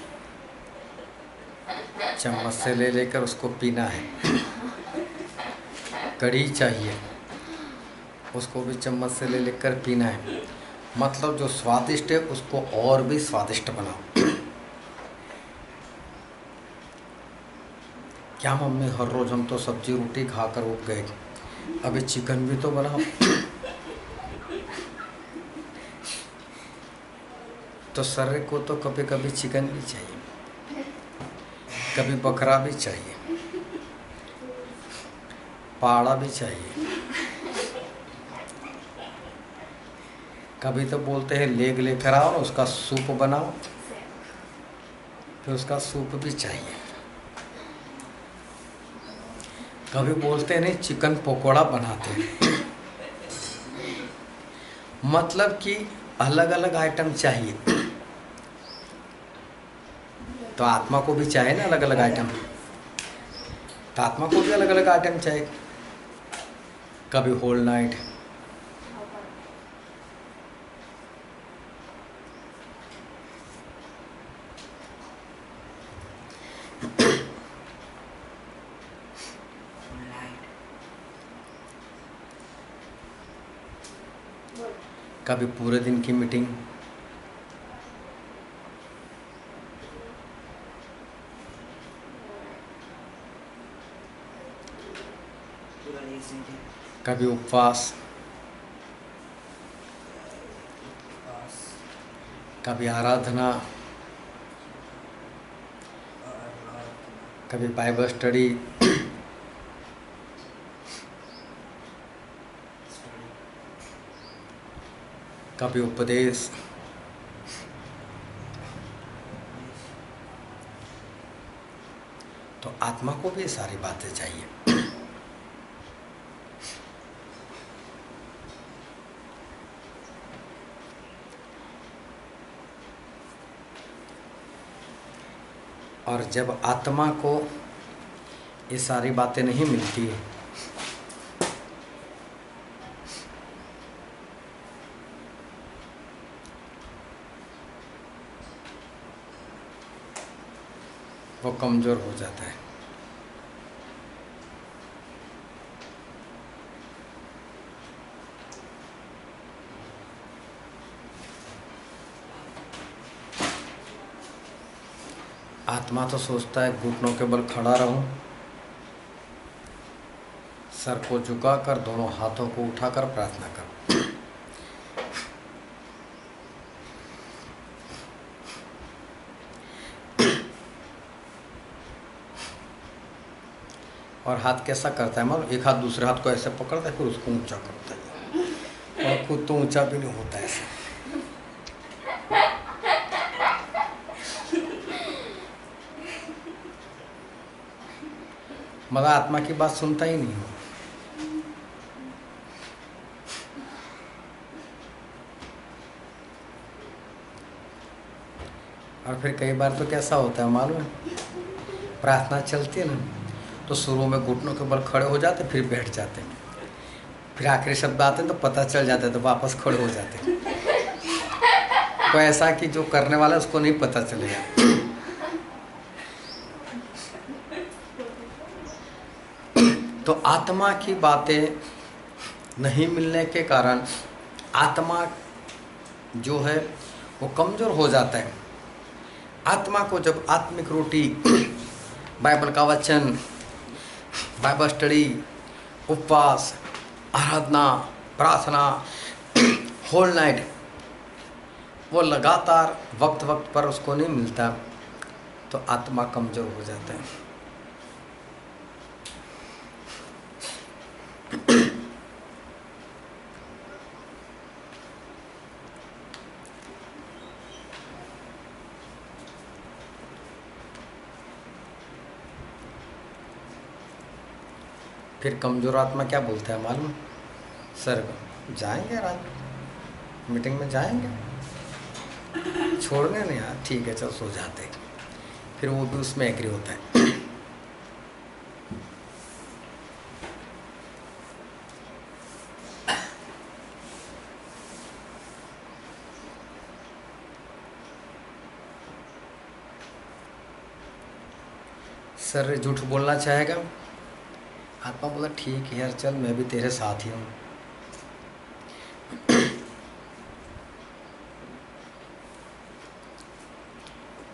चम्मच से ले लेकर उसको पीना है। कढ़ी चाहिए, उसको भी चम्मच से ले लेकर पीना है। मतलब जो स्वादिष्ट है उसको और भी स्वादिष्ट बनाओ। क्या मम्मी, हर रोज़ हम तो सब्जी रोटी खाकर उठ गए, अभी चिकन भी तो बनाओ। तो शरीर को तो कभी कभी चिकन भी चाहिए, कभी बकरा भी चाहिए, पाड़ा भी चाहिए। कभी तो बोलते हैं लेग लेकर आओ, उसका सूप बनाओ, फिर उसका सूप भी चाहिए। कभी बोलते हैं नहीं चिकन पकोड़ा बनाते हैं। मतलब कि अलग अलग आइटम चाहिए। तो आत्मा को भी चाहिए ना अलग अलग आइटम, तो आत्मा को भी अलग अलग आइटम चाहिए। कभी होल नाइट, कभी पूरे दिन की मीटिंग, कभी उपवास, कभी आराधना, कभी बाइबल स्टडी, कभी उपदेश। तो आत्मा को भी सारी बातें चाहिए। और जब आत्मा को ये सारी बातें नहीं मिलती, वो कमज़ोर हो जाता है। आत्मा तो सोचता है घुटनों के बल खड़ा रहूं, सर को झुकाकर दोनों हाथों को उठाकर प्रार्थना करूं। और हाथ कैसा करता है, मालूम? एक हाथ दूसरे हाथ को ऐसे पकड़ता है, फिर उसको ऊंचा करता है, और खुद तो ऊंचा भी नहीं होता ऐसे। मगर आत्मा की बात सुनता ही नहीं हो। और फिर कई बार तो कैसा होता है मालूम है, प्रार्थना चलती है ना, तो शुरू में घुटनों के बल खड़े हो जाते, फिर बैठ जाते, फिर आखिरी शब्द आते हैं तो पता चल जाता है, तो वापस खड़े हो जाते। तो ऐसा कि जो करने वाला है उसको नहीं पता चलेगा। तो आत्मा की बातें नहीं मिलने के कारण आत्मा जो है वो कमज़ोर हो जाता है। आत्मा को जब आत्मिक रोटी, बाइबल का वचन, बाइबल स्टडी, उपवास, आराधना, प्रार्थना, होल नाइट, वो लगातार वक्त वक्त पर उसको नहीं मिलता, तो आत्मा कमज़ोर हो जाता है। फिर कमज़ोर आत्मा क्या बोलता है मालूम? सर जाएंगे रात मीटिंग में जाएंगे, छोड़ने नहीं यार, ठीक है चल सो जाते। फिर वो भी उसमें एग्री होता है। सर झूठ बोलना चाहेगा, आत्मा बोला ठीक है यार चल मैं भी तेरे साथ ही हूँ।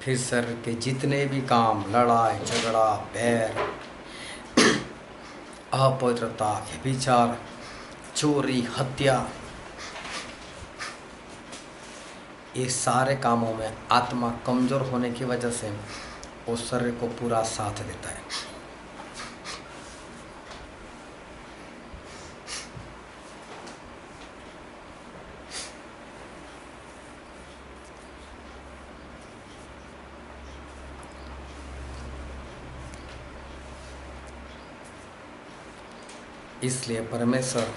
फिर सर के जितने भी काम, लड़ाई झगड़ा, बैर, अपवित्रता, व्यभिचार, चोरी, हत्या, ये सारे कामों में आत्मा कमज़ोर होने की वजह से वो शरीर को पूरा साथ देता है। इसलिए परमेश्वर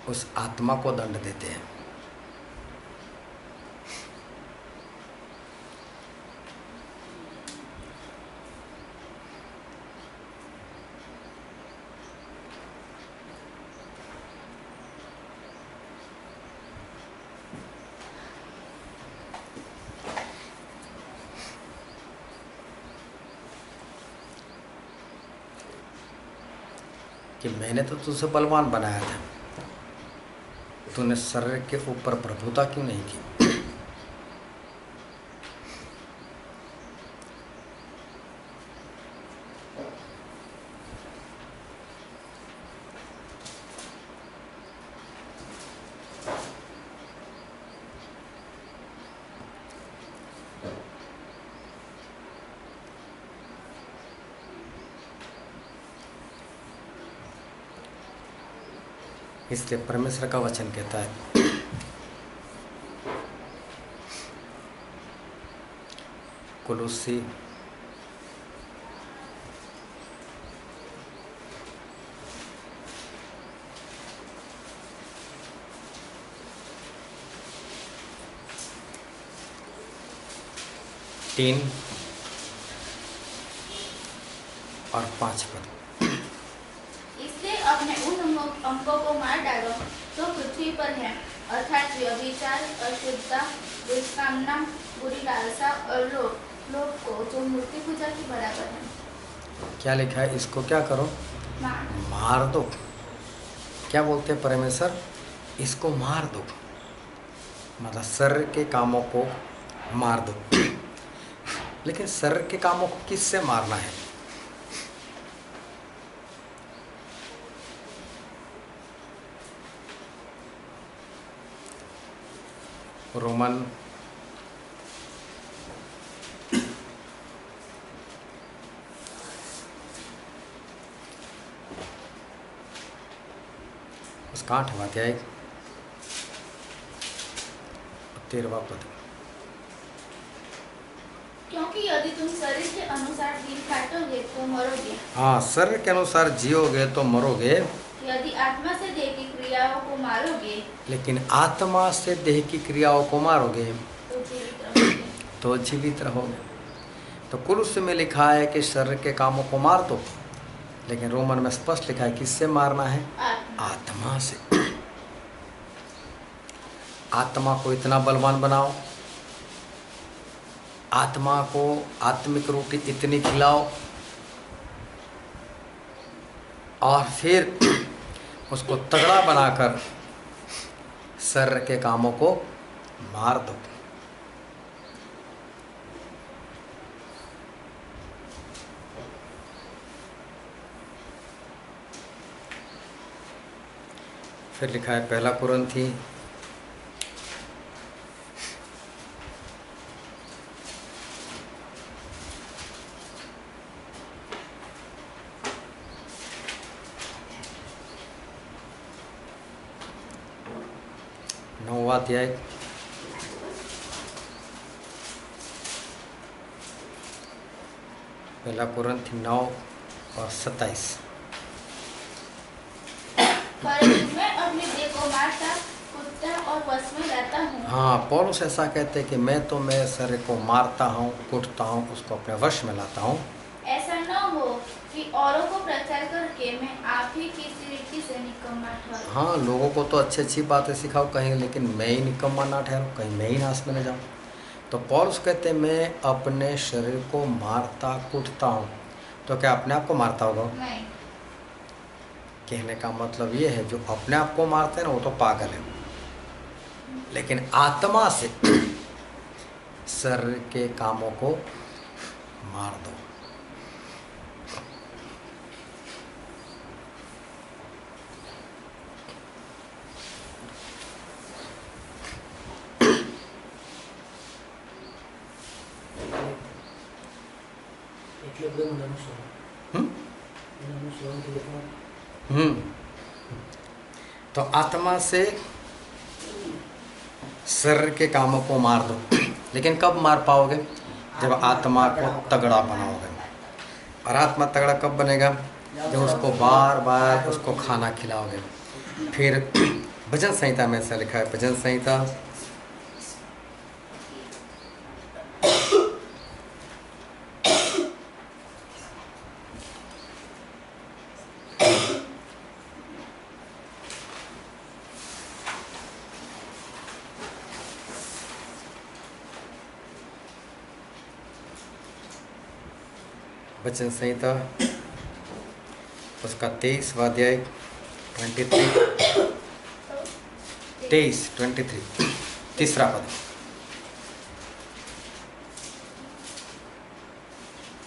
उस आत्मा को दंड देते हैं। कि मैंने तो तुझे बलवान बनाया था, तूने शरीर के ऊपर प्रभुता क्यों नहीं की। इसलिए परमेश्वर का वचन कहता है कुलुस्सी 3 और 5 पद। इसलिए अपने उन अंगों को मार डालो जो पृथ्वी पर है, अर्थात व्यभिचार, अशुद्धता, दुष्कामना, बुरी लालसा और लोभ को, जो मूर्ति पूजा की बराबर है। क्या लिखा है? इसको क्या करो? मार दो। क्या बोलते हैं परमेश्वर? इसको मार दो, मतलब शरीर के कामों को मार दो। लेकिन शरीर के कामों को किससे मारना है? रोमन 8वां अध्याय 13वां पद। क्योंकि यदि तुम शरीर के अनुसार दिन काटोगे तो मरोगे। हाँ, शरीर के अनुसार जियोगे तो मरोगे। यदि आत्मा से देह की क्रियाओं को मारोगे, लेकिन आत्मा से देह की क्रियाओं को मारोगे तो जीवित रहोगे। तो जीवित रहोगे। तो कुलुस्सी में लिखा है कि शरीर के कामों को मार दो, लेकिन रोमन में स्पष्ट लिखा है किससे मारना है? आत्मा से। आत्मा को इतना बलवान बनाओ, आत्मा को आत्मिक रोटी इतनी खिलाओ, और फिर उसको तगड़ा बनाकर शरीर के कामों को मार दो। फिर लिखा है 1 कुरिन्थी 9वां अध्याय 1 कुरिन्थी 9 और 27। परंतु अपनी देह को मारता कूटता और वश में लाता हूँ। हाँ, पौलुस ऐसा कहते हैं कि मैं तो मेरे शरीर को मारता हूँ, कूटता हूँ, उसको अपने वश में लाता हूँ। ऐसा न हो कि औरों को प्रचार करके मैं आप ही की रीति से निकम्मा ठहरूं। हाँ, लोगों को तो अच्छी अच्छी बातें सिखाओ कहीं, लेकिन मैं ही निकम्मा ना ठहरूं, कहीं मैं ही नाश में न जाऊँ। तो पौलुस कहते हैं मैं अपने शरीर को मारता कूटता हूँ। तो क्या अपने आप को मारता होगा? नहीं। कहने का मतलब ये है, जो अपने आप को मारते हैं ना वो तो पागल है, लेकिन आत्मा से शरीर के कामों को मार दो। तो आत्मा से शरीर के कामों को मार दो। लेकिन कब मार पाओगे? जब आत्मा को तगड़ा बनाओगे। और आत्मा तगड़ा कब बनेगा? जब उसको बार बार उसको खाना खिलाओगे। फिर भजन संहिता में ऐसा लिखा है, भजन संहिता 23वां अध्याय 23 तीसरा पद।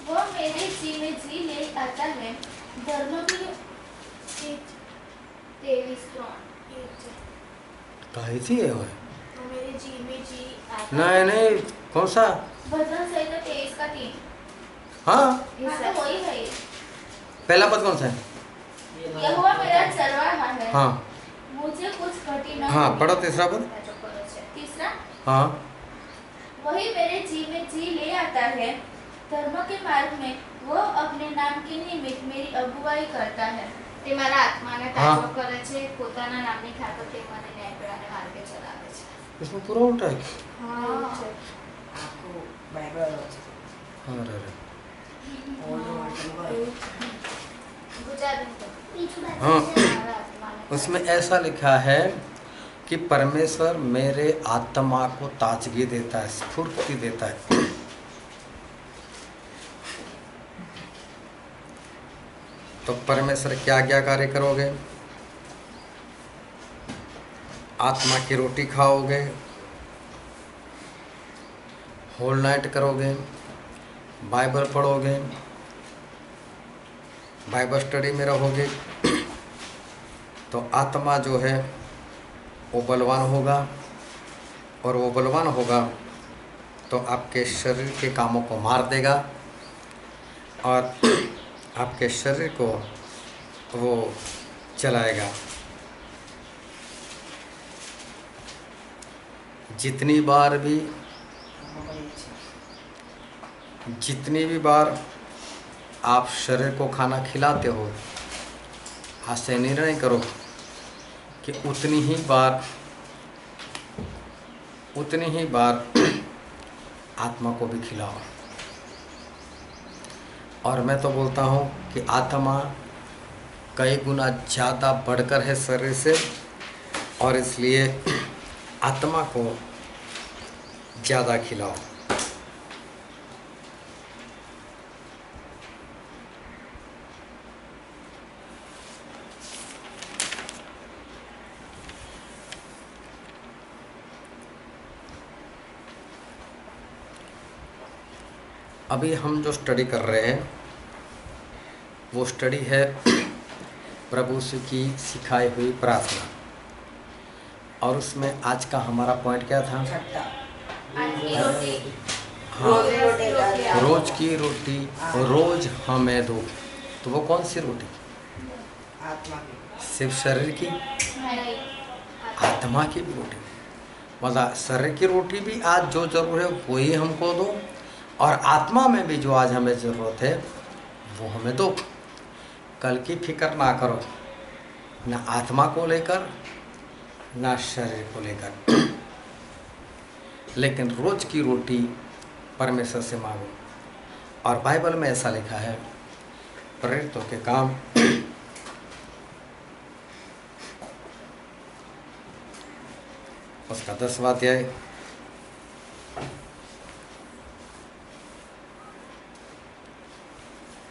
वो मेरे जी में जी ले आता है, धर्म की 23 कही थी ये? वो मेरे जी में जी आता नहीं, कौन सा? भजन संहिता 23:3। हाँ, तो वही है। पहला पद कौन सा है? यहोवा मेरा चरवाहा है, हाँ मुझे कुछ घटी न हाँ, होगी। पढ़ो तीसरा पद। तीसरा, हाँ, वही मेरे जी में जी ले आता है, धर्म के मार्ग में वो अपने नाम के निमित्त मेरी अगुवाई करता है। તે મારા આત્માને હા. તાજો કરે છે, પોતાના નામની ખાતર તે મને ન્યાયપરાને માર્ગે ચલાવે છે. इसमें पूरा उल्टा है। હા. આખું બાઇબલ છે. अरे ગુજરાતી તો. हाँ, મારા આત્માને उसमें ऐसा लिखा है कि परमेश्वर मेरे आत्मा को ताजगी देता है, स्फूर्ति देता है। तो परमेश्वर क्या क्या कार्य करोगे? आत्मा की रोटी खाओगे, होल नाइट करोगे, बाइबल पढ़ोगे, बाइबल स्टडी में रहोगे, तो आत्मा जो है वो बलवान होगा। और वो बलवान होगा तो आपके शरीर के कामों को मार देगा और आपके शरीर को वो चलाएगा। जितनी भी बार आप शरीर को खाना खिलाते हो, आज से निर्णय करो कि उतनी ही बार आत्मा को भी खिलाओ। और मैं तो बोलता हूँ कि आत्मा कई गुना ज़्यादा बढ़कर है शरीर से, और इसलिए आत्मा को ज़्यादा खिलाओ। अभी हम जो स्टडी कर रहे हैं वो स्टडी है प्रभु से की सिखाई हुई प्रार्थना। और उसमें आज का हमारा पॉइंट क्या था? છઠ્ઠા. आज की रोटी हाँ, રોજ रोज की रोटी रोज हमें दो। तो वो कौन सी रोटी? આત્મા की. सिर्फ शरीर की? नहीं, आत्मा की भी रोटी। मतलब शरीर की रोटी भी आज जो जरूर है वही हमको दो, और आत्मा में भी जो आज हमें ज़रूरत है वो हमें दो। कल की फिक्र ना करो, ना आत्मा को लेकर ना शरीर को लेकर, लेकिन रोज की रोटी परमेश्वर से मांगो। और बाइबल में ऐसा लिखा है, प्रेरितों के काम उसका 10वां अध्याय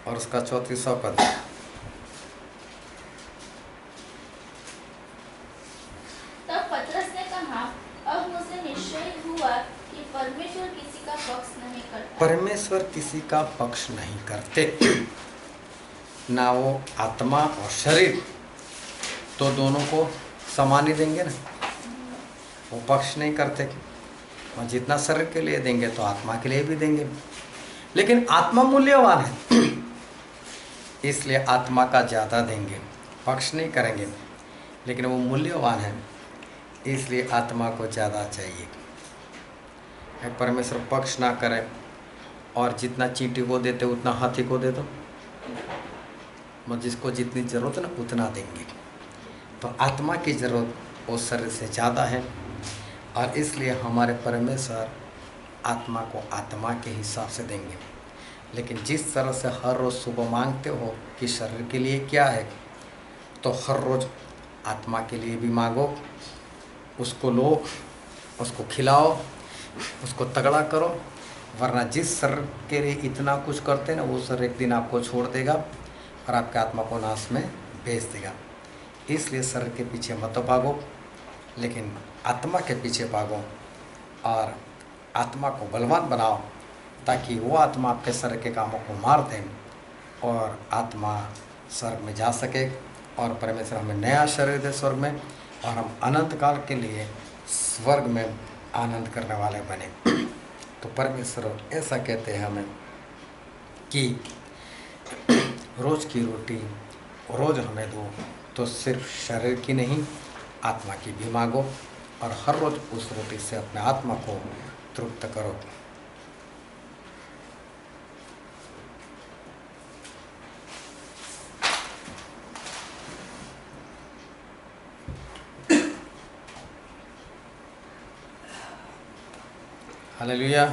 और उसका 34वां पद। तब पतरस ने कहा, अब मुझे निश्चय हुआ कि परमेश्वर किसी का पक्ष नहीं करता। परमेश्वर किसी का पक्ष नहीं करते, ना वो आत्मा और शरीर तो दोनों को समान ही देंगे ना, वो पक्ष नहीं करते। और जितना शरीर के लिए देंगे तो आत्मा के लिए भी देंगे, लेकिन आत्मा मूल्यवान है इसलिए आत्मा का ज़्यादा देंगे, पक्ष नहीं करेंगे, लेकिन वो मूल्यवान है इसलिए आत्मा को ज़्यादा चाहिए। परमेश्वर पक्ष ना करे और जितना चींटी को देते उतना हाथी को दे दो, जिसको जितनी ज़रूरत ना उतना देंगे। तो आत्मा की ज़रूरत उस शरीर से ज़्यादा है, और इसलिए हमारे परमेश्वर आत्मा को आत्मा के हिसाब से देंगे। लेकिन जिस तरह से हर रोज़ सुबह मांगते हो कि शरीर के लिए क्या है, तो हर रोज़ आत्मा के लिए भी मांगो, उसको लो, उसको खिलाओ, उसको तगड़ा करो। वरना जिस शरीर के लिए इतना कुछ करते ना, वो शरीर एक दिन आपको छोड़ देगा और आपके आत्मा को नाश में भेज देगा। इसलिए शरीर के पीछे मत भागो, लेकिन आत्मा के पीछे भागो और आत्मा को बलवान बनाओ, ताकि वो आत्मा आपके शरीर के कामों को मार दें और आत्मा स्वर्ग में जा सके और परमेश्वर हमें नया शरीर दे स्वर्ग में, और हम अनंत काल के लिए स्वर्ग में आनंद करने वाले बने। तो परमेश्वर ऐसा कहते हैं हमें कि रोज़ की रोटी रोज़ हमें दो, तो सिर्फ शरीर की नहीं आत्मा की भी मांगो, और हर रोज़ उस रोटी से अपने आत्मा को तृप्त करो। हालेलुया।